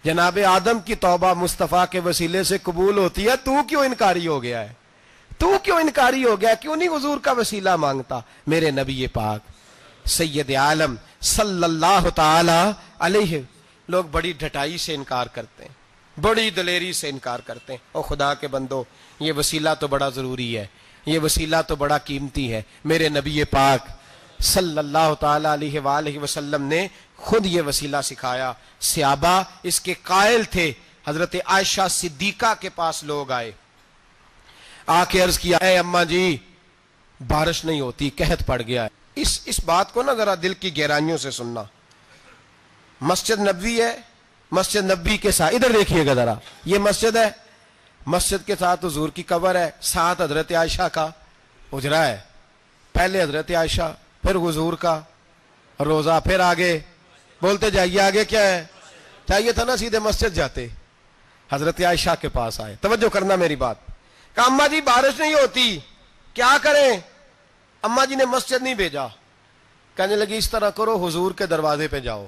جناب آدم کی توبہ مصطفیٰ کے وسیلے سے قبول ہوتی ہے، تو کیوں انکاری ہو گیا ہے؟ تو کیوں انکاری ہو گیا؟ کیوں نہیں حضور کا وسیلہ مانگتا؟ میرے نبی پاک سید عالم صلی اللہ تعالی علیہ. لوگ بڑی ڈھٹائی سے انکار کرتے ہیں، بڑی دلیری سے انکار کرتے ہیں. او خدا کے بندو، یہ وسیلہ تو بڑا ضروری ہے، یہ وسیلہ تو بڑا قیمتی ہے. میرے نبی پاک صلی اللہ تعالی علیہ وآلہ وسلم نے خود یہ وسیلہ سکھایا. صحابہ اس کے قائل تھے. حضرت عائشہ صدیقہ کے پاس لوگ آئے، آ کے عرض کیا اے اماں جی بارش نہیں ہوتی، قحط پڑ گیا ہے. اس بات کو نا ذرا دل کی گہرائیوں سے سننا. مسجد نبوی ہے، مسجد نبوی کے ساتھ ادھر دیکھیے گا ذرا، یہ مسجد ہے، مسجد کے ساتھ حضور کی قبر ہے، ساتھ حضرت عائشہ کا حجرہ ہے. پہلے حضرت عائشہ، پھر حضور کا روزہ، پھر آگے بولتے جائیے آگے کیا ہے؟ چاہیے تھا نا سیدھے مسجد جاتے. حضرت عائشہ کے پاس آئے, توجہ کرنا میری بات. کہا اماں جی بارش نہیں ہوتی, کیا کریں؟ اماں جی نے مسجد نہیں بھیجا, کہنے لگی اس طرح کرو, حضور کے دروازے پہ جاؤ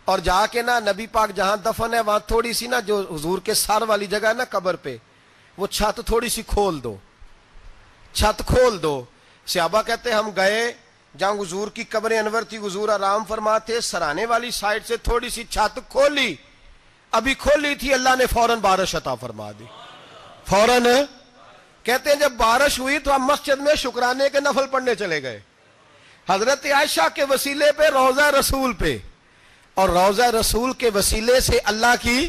اور جا کے نا نبی پاک جہاں دفن ہے وہاں تھوڑی سی نا جو حضور کے سر والی جگہ ہے نا قبر پہ, وہ چھت تھوڑی سی کھول دو, چھت کھول دو. صحابہ کہتے ہم گئے جہاں حضور کی قبر انور تھی, حضور آرام فرماتے, سرانے والی سائڈ سے تھوڑی سی چھت کھولی, ابھی کھولی تھی اللہ نے فوراً بارش عطا فرما دی, فوراً. کہتے ہیں جب بارش ہوئی تو ہم مسجد میں شکرانے کے نفل پڑھنے چلے گئے, حضرت عائشہ کے وسیلے پہ روضہ رسول پہ, اور روضہ رسول کے وسیلے سے اللہ کی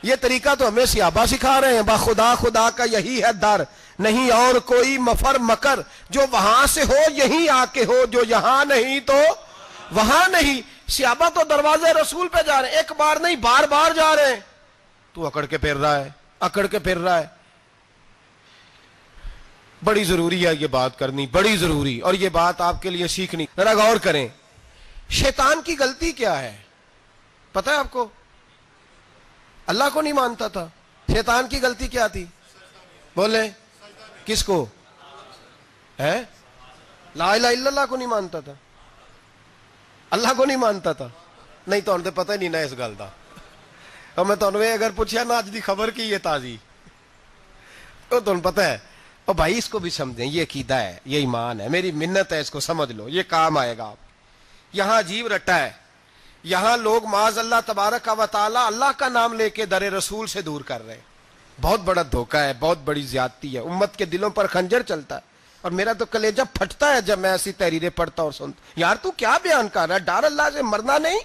یہ طریقہ تو ہمیں صحابہ سکھا رہے ہیں. با خدا خدا کا یہی ہے در, نہیں اور کوئی مفر مکر, جو وہاں سے ہو یہیں آ کے ہو, جو یہاں نہیں تو وہاں نہیں. صحابہ تو دروازے رسول پہ جا رہے ہیں, ایک بار نہیں بار بار جا رہے ہیں, تو اکڑ کے پھر رہا ہے, اکڑ کے پھر رہا ہے. بڑی ضروری ہے یہ بات کرنی, بڑی ضروری, اور یہ بات آپ کے لیے سیکھنی. ذرا غور کریں, شیطان کی غلطی کیا ہے پتہ ہے آپ کو؟ اللہ کو نہیں مانتا تھا. شیطان کی غلطی کیا تھی؟ بولے کس کو ہے؟ لا الہ الا اللہ کو نہیں مانتا تھا, اللہ کو نہیں مانتا تھا. نہیں تو انہیں پتہ ہی نہیں نا اس گل دا. اور میں تو اگر پوچھا نا اج دی خبر کی یہ تازی, تو تمہیں پتہ ہے. اور بھائی اس کو بھی سمجھیں, یہ عقیدہ ہے, یہ ایمان ہے, میری منت ہے, اس کو سمجھ لو, یہ کام آئے گا. آپ یہاں عجیب رٹا ہے, یہاں لوگ معاذ اللہ تبارک و تعالی اللہ کا نام لے کے در رسول سے دور کر رہے ہیں. بہت بڑا دھوکہ ہے, بہت بڑی زیادتی ہے, امت کے دلوں پر خنجر چلتا ہے. اور میرا تو کلیجہ پھٹتا ہے جب میں ایسی تحریریں پڑھتا اور سنتا. یار تو کیا بیان کر رہا ہے؟ ڈر اللہ سے مرنا نہیں,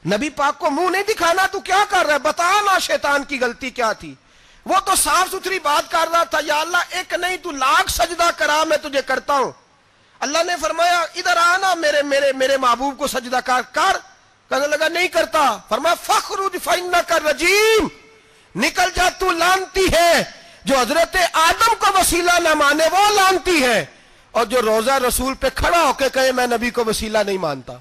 نبی پاک کو منہ نہیں دکھانا, تو کیا کر رہا ہے؟ بتا نا شیطان کی غلطی کیا تھی. وہ تو صاف ستھری بات کر رہا تھا, یا اللہ ایک نہیں تو لاکھ سجدہ کرا, میں تجھے کرتا ہوں. اللہ نے فرمایا ادھر آنا, میرے میرے میرے محبوب کو سجدہ کر. کہنے لگا نہیں کرتا. فرمایا فخرج فإنک رجیم, نکل جا تو لانتی ہے. جو حضرت آدم کو وسیلہ نہ مانے وہ لانتی ہے, اور جو روضہ رسول پہ کھڑا ہو کے کہے میں نبی کو وسیلہ نہیں مانتا,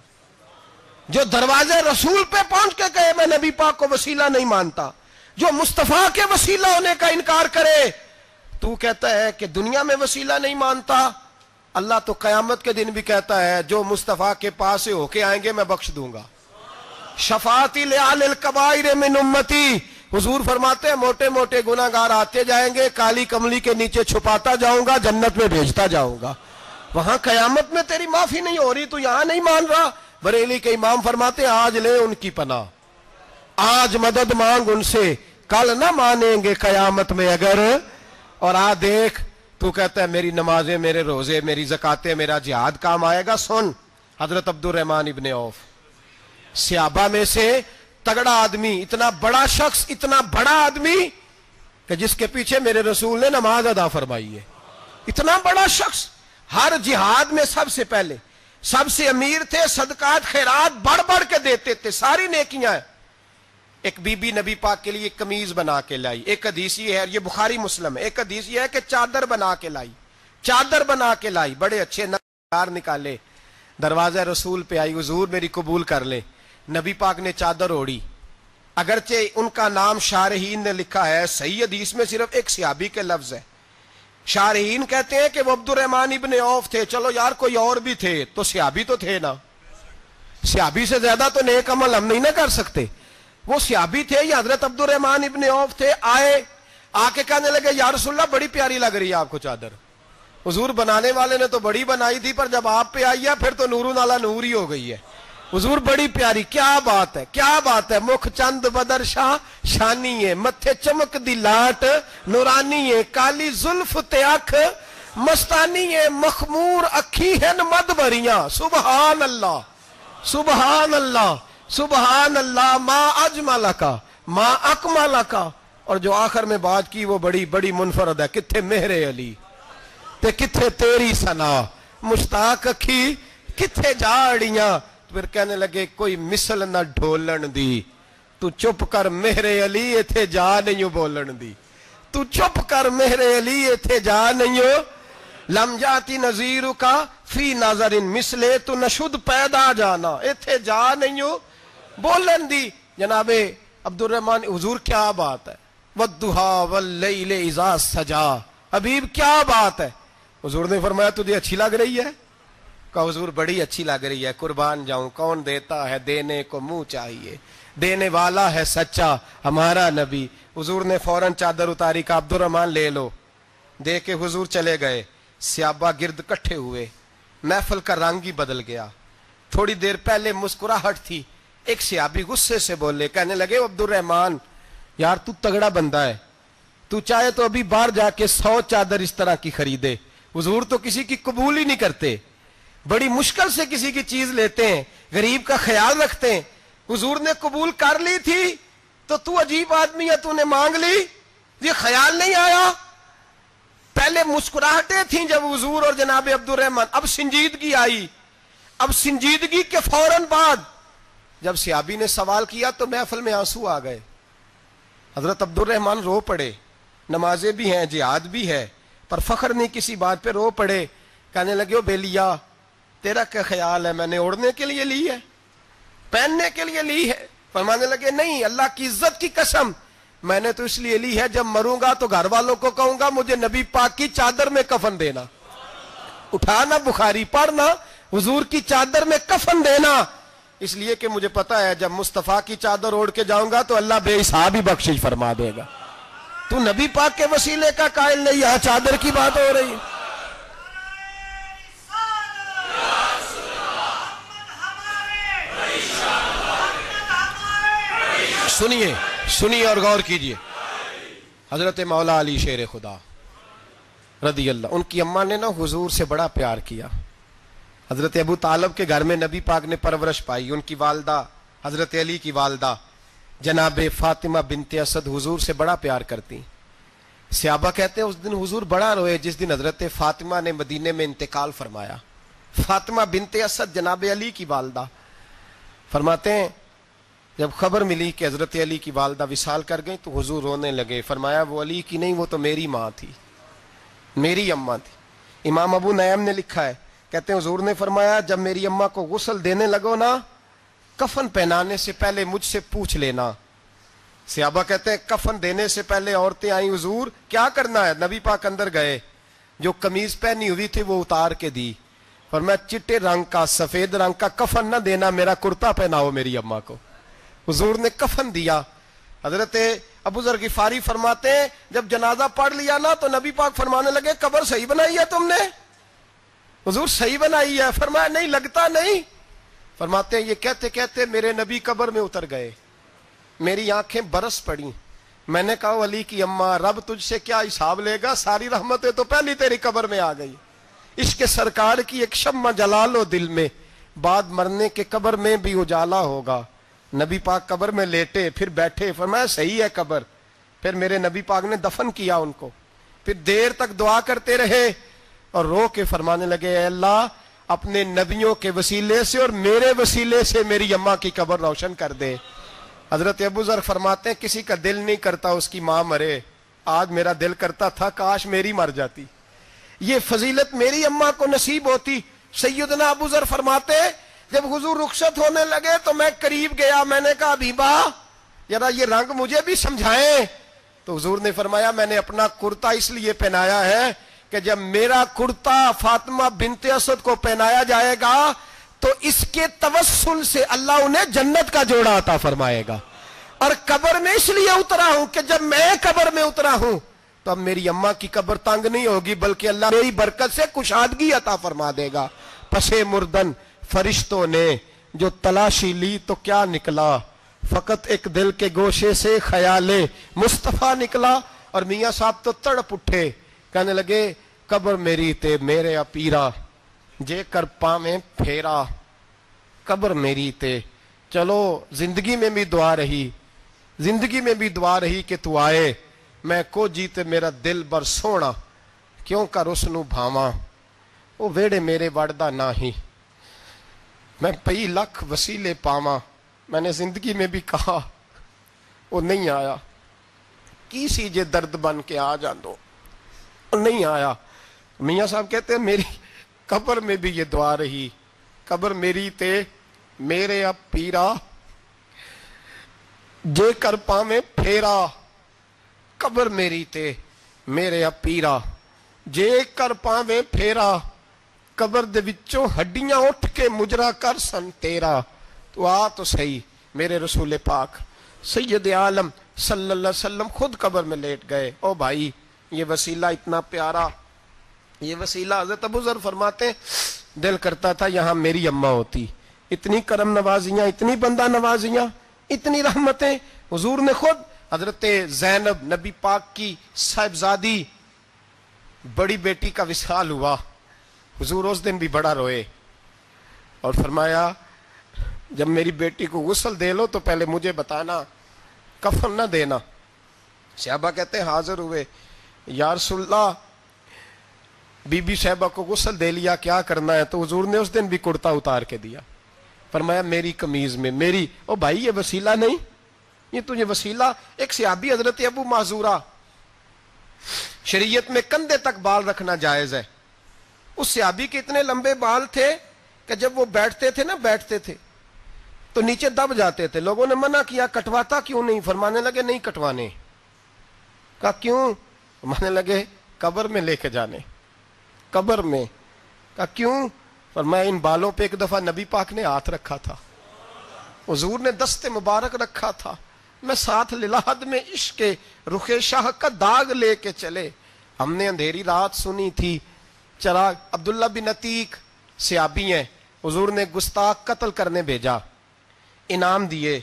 جو دروازے رسول پہ پہنچ کے کہے میں نبی پاک کو وسیلہ نہیں مانتا, جو مصطفیٰ کے وسیلہ ہونے کا انکار کرے, تو کہتا ہے کہ دنیا میں وسیلہ نہیں مانتا. اللہ تو قیامت کے دن بھی کہتا ہے جو مصطفیٰ کے پاس سے ہو کے آئیں گے میں بخش دوں گا. شفاعتی لعلی الکبائر من امتی, حضور فرماتے ہیں موٹے موٹے گناہگار آتے جائیں گے, کالی کملی کے نیچے چھپاتا جاؤں گا, جنت میں بھیجتا جاؤں گا. وہاں قیامت میں تیری معافی نہیں ہو رہی, تو یہاں نہیں مان رہا. بریلی کے امام فرماتے ہیں آج لے ان کی پناہ, آج مدد مانگ ان سے, کل نہ مانیں گے قیامت میں اگر. اور دیکھ تو کہتا ہے میری نمازیں, میرے روزے, میری زکاتیں, میرا جہاد کام آئے گا. سن, حضرت عبد الرحمن ابن عوف صحابہ میں سے تگڑا آدمی, اتنا بڑا شخص, اتنا بڑا آدمی کہ جس کے پیچھے میرے رسول نے نماز ادا فرمائی ہے. اتنا بڑا شخص, ہر جہاد میں سب سے پہلے, سب سے امیر تھے, صدقات خیرات بڑھ بڑھ کے دیتے تھے, ساری نیکیاں ہیں. ایک بی بی نبی پاک کے لیے قمیض بنا کے لائی. ایک حدیث یہ ہے, یہ بخاری مسلم ہے, ایک حدیث یہ ہے کہ چادر بنا کے لائی, چادر بنا کے لائی, بڑے اچھے نگار نکالے, دروازہ رسول پہ آئی, حضور میری قبول کر لیں. نبی پاک نے چادر اوڑی, اگرچہ ان کا نام شارحین نے لکھا ہے, صحیح حدیث میں صرف ایک صحابی کے لفظ ہے. شارحین کہتے ہیں کہ وہ عبد الرحمن ابن عوف تھے. چلو یار کوئی اور بھی تھے تو صحابی تو تھے نا, صحابی سے زیادہ تو نیک عمل ہم نہیں نہ کر سکتے. وہ صحابی تھے, یا حضرت عبد الرحمن ابن عوف تھے. آئے, آ کے کہنے لگے یا رسول اللہ بڑی پیاری لگ رہی ہے آپ کو چادر. حضور بنانے والے نے تو بڑی بنائی تھی, پر جب آپ پہ آئی ہے پھر تو نورون علی نور ہی ہو گئی ہے. حضور بڑی پیاری, کیا بات ہے, کیا بات ہے. مکھ چند بدر شاہ شانی ہے, متھے چمک دی لاٹ نورانی ہے, کالی زلف تے اکھ مستانی ہے, مخمور اکھی ہیں مد بھریاں. سبحان اللہ, سبحان اللہ, سبحان اللہ. ما اجمل کا, ما اکمل کا. اور جو آخر میں بات کی وہ بڑی بڑی منفرد ہے, کتھے مہر علی تے کتھے تیری ثنا, مشتاق اکھی کتھے جاڑیاں. پھر کہنے لگے کوئی مثل نہ ڈھولن دی, تو چپ کر مہر علی ایتھے جا نہیں بولن دی, تو چپ کر مہر علی ایتھے جا نہیں. لم جاتی نظیر کا فی نظر مثلے, تو نشد پیدا جانا ایتھے جا نہیں بولن دی. جناب عبد الرحمان حضور کیا بات ہے، والضحیٰ واللیل اذا سجا، حبیب کیا بات ہے؟ حضور نے فرمایا تجھے اچھی لگ رہی ہے؟ کہا حضور بڑی اچھی لگ رہی ہے، قربان جاؤں، کون دیتا ہے دینے کو منہ چاہیے، دینے والا ہے سچا ہمارا نبی۔ حضور نے فوراً چادر اتاری، کہا عبد الرحمان لے لو، دے کے حضور چلے گئے۔ صحابہ گرد کٹھے ہوئے، محفل کا رنگ ہی بدل گیا۔ تھوڑی دیر پہلے مسکراہٹ تھی، ایک صحابی غصے سے بولے، کہنے لگے عبد الرحمان یار تو تگڑا بندہ ہے، تو چاہے تو ابھی باہر جا کے 100 چادر اس طرح کی خریدے، حضور تو کسی کی قبول ہی نہیں کرتے، بڑی مشکل سے کسی کی چیز لیتے ہیں، غریب کا خیال رکھتے ہیں، حضور نے قبول کر لی تھی تو عجیب آدمی ہے، تو نے مانگ لی، یہ خیال نہیں آیا؟ پہلے مسکراہٹیں تھیں جب حضور اور جناب عبد الرحمان، اب سنجیدگی آئی۔ اب سنجیدگی کے فوراً بعد جب صحابی نے سوال کیا تو محفل میں آنسو آ گئے، حضرت عبد الرحمان رو پڑے، نمازیں بھی ہیں، جہاد بھی ہے، پر فخر نہیں کسی بات پہ، رو پڑے، کہنے لگے او بیلیا تیرا کیا خیال ہے، میں نے اوڑھنے کے لیے لی ہے، پہننے کے لیے لی ہے؟ فرمانے لگے نہیں، اللہ کی عزت کی قسم میں نے تو اس لیے لی ہے، جب مروں گا تو گھر والوں کو کہوں گا مجھے نبی پاک کی چادر میں کفن دینا، اٹھانا بخاری پڑھنا، حضور کی چادر میں کفن دینا، اس لیے کہ مجھے پتا ہے جب مصطفیٰ کی چادر اوڑھ کے جاؤں گا تو اللہ بے حساب ہی بخشش فرما دے گا۔ تو نبی پاک کے وسیلے کا قائل نہیں، یہاں چادر کی بات ہو رہی ہے۔ سنیے اور غور کیجئے، حضرت مولا علی شیر خدا رضی اللہ، ان کی اماں نے نا حضور سے بڑا پیار کیا، حضرت ابو طالب کے گھر میں نبی پاک نے پرورش پائی، ان کی والدہ حضرت علی کی والدہ جناب فاطمہ بنت اسد حضور سے بڑا پیار کرتی۔ صحابہ کہتے ہیں اس دن حضور بڑا روئے جس دن حضرت فاطمہ نے مدینے میں انتقال فرمایا۔ فاطمہ بنت اسد جناب علی کی والدہ، فرماتے ہیں جب خبر ملی کہ حضرت علی کی والدہ وصال کر گئی تو حضور رونے لگے، فرمایا وہ علی کی نہیں، وہ تو میری ماں تھی، میری اماں تھی۔ امام ابو نعیم نے لکھا ہے، کہتے ہیں حضور نے فرمایا جب میری اماں کو غسل دینے لگو نا، کفن پہنانے سے پہلے مجھ سے پوچھ لینا۔ صحابہ کہتے ہیں کفن دینے سے پہلے عورتیں آئیں، حضور کیا کرنا ہے؟ نبی پاک اندر گئے، جو قمیض پہنی ہوئی تھی وہ اتار کے دی، فرمایا چٹے رنگ کا سفید رنگ کا کفن نہ دینا، میرا کرتا پہناؤ میری اماں کو۔ حضور نے کفن دیا۔ حضرت ابو ذر غفاری فرماتے ہیں جب جنازہ پڑھ لیا نا تو نبی پاک فرمانے لگے قبر صحیح بنائی ہے تم نے؟ حضور صحیح بنائی ہے؟ فرمایا نہیں لگتا نہیں۔ فرماتے ہیں یہ کہتے کہتے میرے نبی قبر میں اتر گئے، میری آنکھیں برس پڑی، میں نے کہا علی کی اماں رب تجھ سے کیا حساب لے گا، ساری رحمتیں تو پہلی تیری قبر میں آ گئی۔ عشق سرکار کی ایک شمع جلا لو دل میں، بعد مرنے کے قبر میں بھی اجالا ہوگا۔ نبی پاک قبر میں لیٹے پھر بیٹھے، فرمایا صحیح ہے قبر، پھر میرے نبی پاک نے دفن کیا ان کو، پھر دیر تک دعا کرتے رہے اور رو کے فرمانے لگے اے اللہ اپنے نبیوں کے وسیلے سے اور میرے وسیلے سے میری اماں کی قبر روشن کر دے۔ حضرت ابو ذر فرماتے ہیں کسی کا دل نہیں کرتا اس کی ماں مرے، آج میرا دل کرتا تھا کاش میری مر جاتی، یہ فضیلت میری اماں کو نصیب ہوتی۔ سیدنا ابو ذر فرماتے جب حضور رخصت ہونے لگے تو میں قریب گیا، میں نے کہا حبیبہ ذرا یہ رنگ مجھے بھی سمجھائیں، تو حضور نے فرمایا میں نے اپنا کرتا اس لیے پہنایا ہے کہ جب میرا کرتا فاطمہ بنت اسد کو پہنایا جائے گا تو اس کے توسل سے اللہ انہیں جنت کا جوڑا عطا فرمائے گا، اور قبر میں اس لیے اترا ہوں کہ جب میں قبر میں اترا ہوں تو اب میری اماں کی قبر تنگ نہیں ہوگی بلکہ اللہ میری برکت سے کشادگی عطا فرما دے گا۔ پسے مردن فرشتوں نے جو تلاشی لی تو کیا نکلا، فقط ایک دل کے گوشے سے خیال مصطفیٰ نکلا۔ اور میاں صاحب تو تڑپ اٹھے، کہنے لگے قبر میری تے میرے اپیرا، جے کر پاویں پھیرا قبر میری تے۔ چلو زندگی میں بھی دعا رہی، زندگی میں بھی دعا رہی کہ تو آئے، میں کو جیتے میرا دل بر سونا، کیوں کر اس نو بھاواں وہ ویڑے میرے وڑدا نہ ہی، میں پئی لکھ وسیلے پاواں۔ میں نے زندگی میں بھی کہا وہ نہیں آیا، کی سی جے درد بن کے آ جاندو، وہ نہیں آیا۔ میاں صاحب کہتے ہیں میری قبر میں بھی یہ دعا رہی، قبر میری تے میرے اب پیرا جے کر پاویں پھیرا قبر میری تے میرے پیرا، جے کر پاویں پھیرا قبر دے وچوں ہڈیاں اٹھ کے مجرا کر سن تیرا۔ تو آ تو صحیح، میرے رسول پاک سید عالم صلی اللہ علیہ وسلم خود قبر میں لیٹ گئے۔ او بھائی یہ وسیلہ اتنا پیارا، یہ وسیلہ حضرت ابو ذر فرماتے دل کرتا تھا یہاں میری اماں ہوتی، اتنی کرم نوازیاں، اتنی بندہ نوازیاں، اتنی رحمتیں۔ حضور نے خود حضرت زینب نبی پاک کی صاحبزادی بڑی بیٹی کا وصال ہوا، حضور اس دن بھی بڑا روئے اور فرمایا جب میری بیٹی کو غسل دے لو تو پہلے مجھے بتانا، کفن نہ دینا۔ صحابہ کہتے ہیں حاضر ہوئے، یا رسول اللہ بی بی صاحبہ کو غسل دے لیا، کیا کرنا ہے؟ تو حضور نے اس دن بھی کرتا اتار کے دیا، فرمایا میری قمیض میں میری۔ او بھائی یہ وسیلہ نہیں، یہ تجھے وسیلہ۔ ایک صحابی حضرت ابو معذورہ، شریعت میں کندھے تک بال رکھنا جائز ہے، اس صحابی کے اتنے لمبے بال تھے کہ جب وہ بیٹھتے تھے تو نیچے دب جاتے تھے۔ لوگوں نے منع کیا کٹواتا کیوں نہیں؟ فرمانے لگے نہیں کٹوانے۔ کہا کیوں؟ فرمانے لگے قبر میں لے کے جانے، قبر میں۔ کہا کیوں؟ فرمایا ان بالوں پہ ایک دفعہ نبی پاک نے ہاتھ رکھا تھا، حضور نے دست مبارک رکھا تھا، میں ساتھ للہد میں عشق کے رخ شاہ کا داغ لے کے چلے، ہم نے اندھیری رات سنی تھی چراغ۔ عبداللہ بن عتیق صحابی ہیں، حضور نے گستاخ قتل کرنے بھیجا، انعام دیے،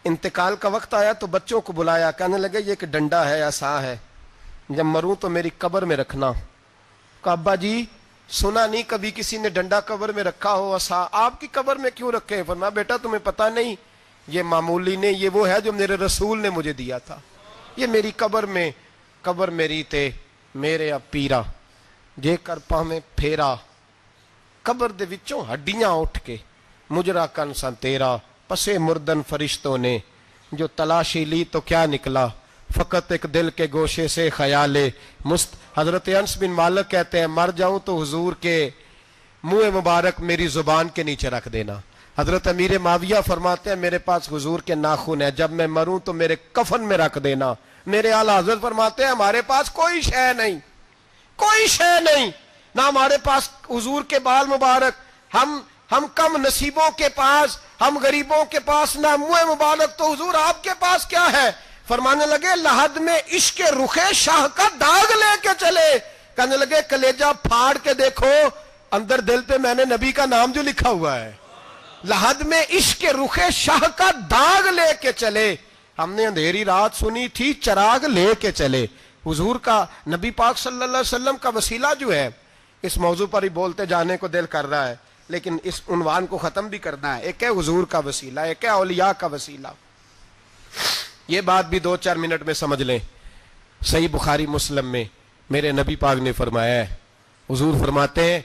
انتقال کا وقت آیا تو بچوں کو بلایا، کہنے لگے یہ ایک ڈنڈا ہے، عصا ہے، جب مروں تو میری قبر میں رکھنا۔ کہا ابا جی سنا نہیں کبھی کسی نے ڈنڈا قبر میں رکھا ہو، عصا آپ کی قبر میں کیوں رکھے؟ فرمایا بیٹا تمہیں پتہ نہیں، یہ معمولی نہیں، یہ وہ ہے جو میرے رسول نے مجھے دیا تھا، یہ میری قبر میں، قبر میری تے میرے پیرا، جے کر پاویں پھیرا قبر دے وچوں ہڈیاں اٹھ کے مجرا کن سن تیرا۔ پسے مردن فرشتوں نے جو تلاشی لی تو کیا نکلا، فقط ایک دل کے گوشے سے خیال حضرت انس بن مالک کہتے ہیں مر جاؤں تو حضور کے منہ مبارک میری زبان کے نیچے رکھ دینا۔ حضرت امیر معاویہ فرماتے ہیں میرے پاس حضور کے ناخن ہے، جب میں مروں تو میرے کفن میں رکھ دینا۔ میرے اعلیٰ حضرت فرماتے ہیں ہمارے پاس کوئی شے نہیں، کوئی شے نہیں، نہ ہمارے پاس حضور کے بال مبارک، ہم کم نصیبوں کے پاس، ہم غریبوں کے پاس نہ منہ مبارک، تو حضور آپ کے پاس کیا ہے؟ فرمانے لگے لحد میں عشق رخ شاہ کا داغ لے کے چلے، کہنے لگے کلیجہ پھاڑ کے دیکھو اندر دل پہ میں نے نبی کا نام جو لکھا ہوا ہے، لحد میں عشق رخ شاہ کا داغ لے کے چلے، ہم نے اندھیری رات سنی تھی چراغ لے کے چلے۔ حضور کا نبی پاک صلی اللہ علیہ وسلم کا وسیلہ جو ہے، اس موضوع پر ہی بولتے جانے کو دل کر رہا ہے لیکن اس عنوان کو ختم بھی کرنا ہے۔ ایک ہے حضور کا وسیلہ، ایک ہے اولیاء کا وسیلہ۔ یہ بات بھی 2-4 منٹ میں سمجھ لیں۔ صحیح بخاری مسلم میں میرے نبی پاک نے فرمایا ہے، حضور فرماتے ہیں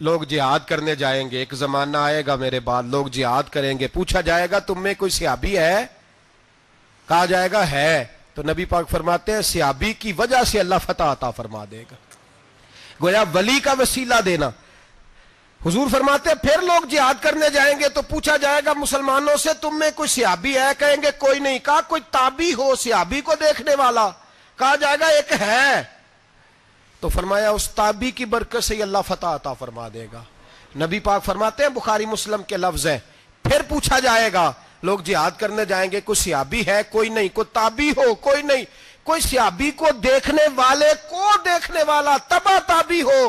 لوگ جہاد کرنے جائیں گے، ایک زمانہ آئے گا میرے بعد لوگ جہاد کریں گے، پوچھا جائے گا تم میں کوئی صحابی ہے؟ کہا جائے گا ہے، تو نبی پاک فرماتے ہیں صحابی کی وجہ سے اللہ فتح عطا فرما دے گا۔ گویا ولی کا وسیلہ دینا۔ حضور فرماتے ہیں پھر لوگ جہاد کرنے جائیں گے تو پوچھا جائے گا مسلمانوں سے تم میں کوئی صحابی ہے؟ کہیں گے کوئی نہیں۔ کہا کوئی تابعی ہو صحابی کو دیکھنے والا؟ کہا جائے گا ایک ہے، تو فرمایا اس تابعی کی برکت سے اللہ فتح عطا فرما دے گا۔ نبی پاک فرماتے ہیں بخاری مسلم کے لفظ ہیں، پھر پوچھا جائے گا لوگ جہاد کرنے جائیں گے کوئی صحابی ہے؟ کوئی نہیں۔ کوئی تابعی ہو؟ کوئی نہیں۔ کوئی صحابی کو دیکھنے والے کو دیکھنے والا تبع تابعی ہو؟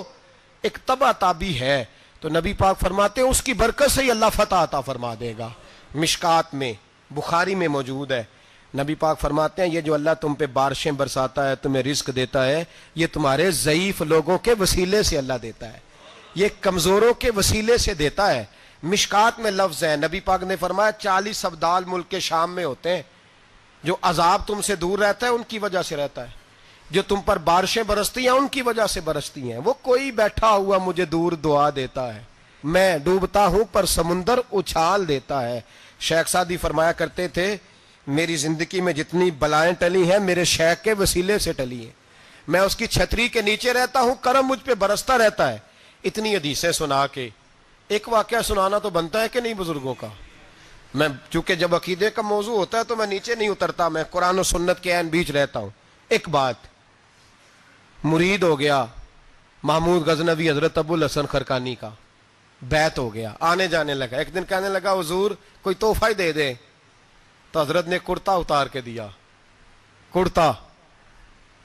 ایک تبع تابعی ہے، تو نبی پاک فرماتے ہیں اس کی برکت سے ہی اللہ فتح عطا فرما دے گا۔ مشکات میں بخاری میں موجود ہے، نبی پاک فرماتے ہیں یہ جو اللہ تم پہ بارشیں برساتا ہے، تمہیں رزق دیتا ہے، یہ تمہارے ضعیف لوگوں کے وسیلے سے اللہ دیتا ہے، یہ کمزوروں کے وسیلے سے دیتا ہے۔ مشکات میں لفظ ہے، نبی پاک نے فرمایا 40 ابدال ملک کے شام میں ہوتے ہیں، جو عذاب تم سے دور رہتا ہے ان کی وجہ سے رہتا ہے، جو تم پر بارشیں برستی ہیں ان کی وجہ سے برستی ہیں۔ وہ کوئی بیٹھا ہوا مجھے دور دعا دیتا ہے، میں ڈوبتا ہوں پر سمندر اچھال دیتا ہے۔ شیخ سعدی فرمایا کرتے تھے میری زندگی میں جتنی بلائیں ٹلی ہیں میرے شیخ کے وسیلے سے ٹلی ہیں، میں اس کی چھتری کے نیچے رہتا ہوں، کرم مجھ پہ برستا رہتا ہے۔ اتنی حدیثیں سنا کے ایک واقعہ سنانا تو بنتا ہے کہ نہیں بزرگوں کا؟ میں چونکہ جب عقیدے کا موضوع ہوتا ہے تو میں نیچے نہیں اترتا، میں قرآن و سنت کے عین بیچ رہتا ہوں. ایک بات، مرید ہو گیا محمود غزنوی حضرت ابو الحسن خرقانی کا، بیعت ہو گیا، آنے جانے لگا. ایک دن کہنے لگا حضور کوئی تحفہ ہی دے دے، تو حضرت نے کرتا اتار کے دیا.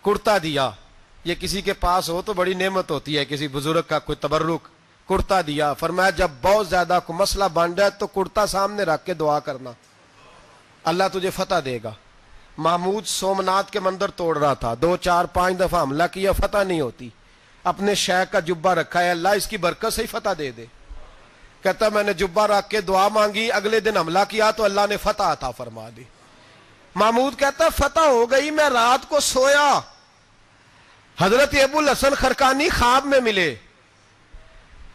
کرتا دیا. یہ کسی کے پاس ہو تو بڑی نعمت ہوتی ہے، کسی بزرگ کا کوئی تبرک. کرتا دیا. فرمایا جب بہت زیادہ کوئی مسئلہ بن جائے تو کرتا سامنے رکھ کے دعا کرنا، اللہ تجھے فتح دے گا. محمود سومنات کے مندر توڑ رہا تھا، 2 4 5 دفعہ حملہ کیا، فتح نہیں ہوتی. اپنے شیخ کا جبہ رکھا ہے، اللہ اس کی برکت سے ہی فتح دے دے. کہتا میں نے جبہ رکھ کے دعا مانگی، اگلے دن حملہ کیا تو اللہ نے فتح عطا فرما دی. محمود کہتا فتح ہو گئی، میں رات کو سویا، حضرت ابو الحسن خرقانی خواب میں ملے،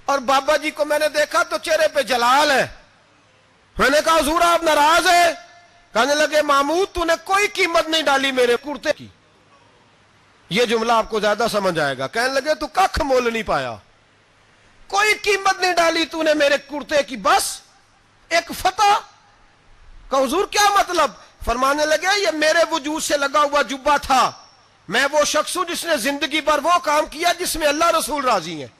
اور بابا جی کو میں نے دیکھا تو چہرے پہ جلال ہے. میں نے کہا حضور آپ ناراض ہیں؟ کہنے لگے محمود تو نے کوئی قیمت نہیں ڈالی میرے کرتے کی. یہ جملہ آپ کو زیادہ سمجھ آئے گا. کہنے لگے تو ککھ مول نہیں پایا، کوئی قیمت نہیں ڈالی تو نے میرے کرتے کی، بس ایک فتح. کہ حضور کیا مطلب؟ فرمانے لگے یہ میرے وجود سے لگا ہوا جبہ تھا، میں وہ شخص ہوں جس نے زندگی پر وہ کام کیا جس میں اللہ رسول راضی ہیں،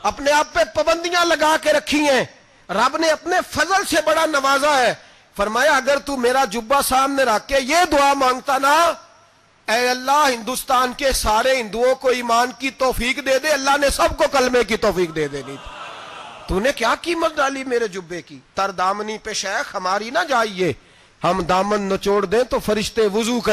اپنے آپ پہ پابندیاں لگا کے رکھی ہیں، رب نے اپنے فضل سے بڑا نوازا ہے. فرمایا اگر تو میرا جبہ سامنے رکھ کے یہ دعا مانگتا نا، اے اللہ ہندوستان کے سارے ہندوؤں کو ایمان کی توفیق دے دے، اللہ نے سب کو کلمے کی توفیق دے دینی تھی. تو نے کیا قیمت ڈالی میرے جبے کی؟ تر دامنی پہ شیخ ہماری نہ جائیے، ہم دامن نچوڑ دیں تو فرشتے وضو کر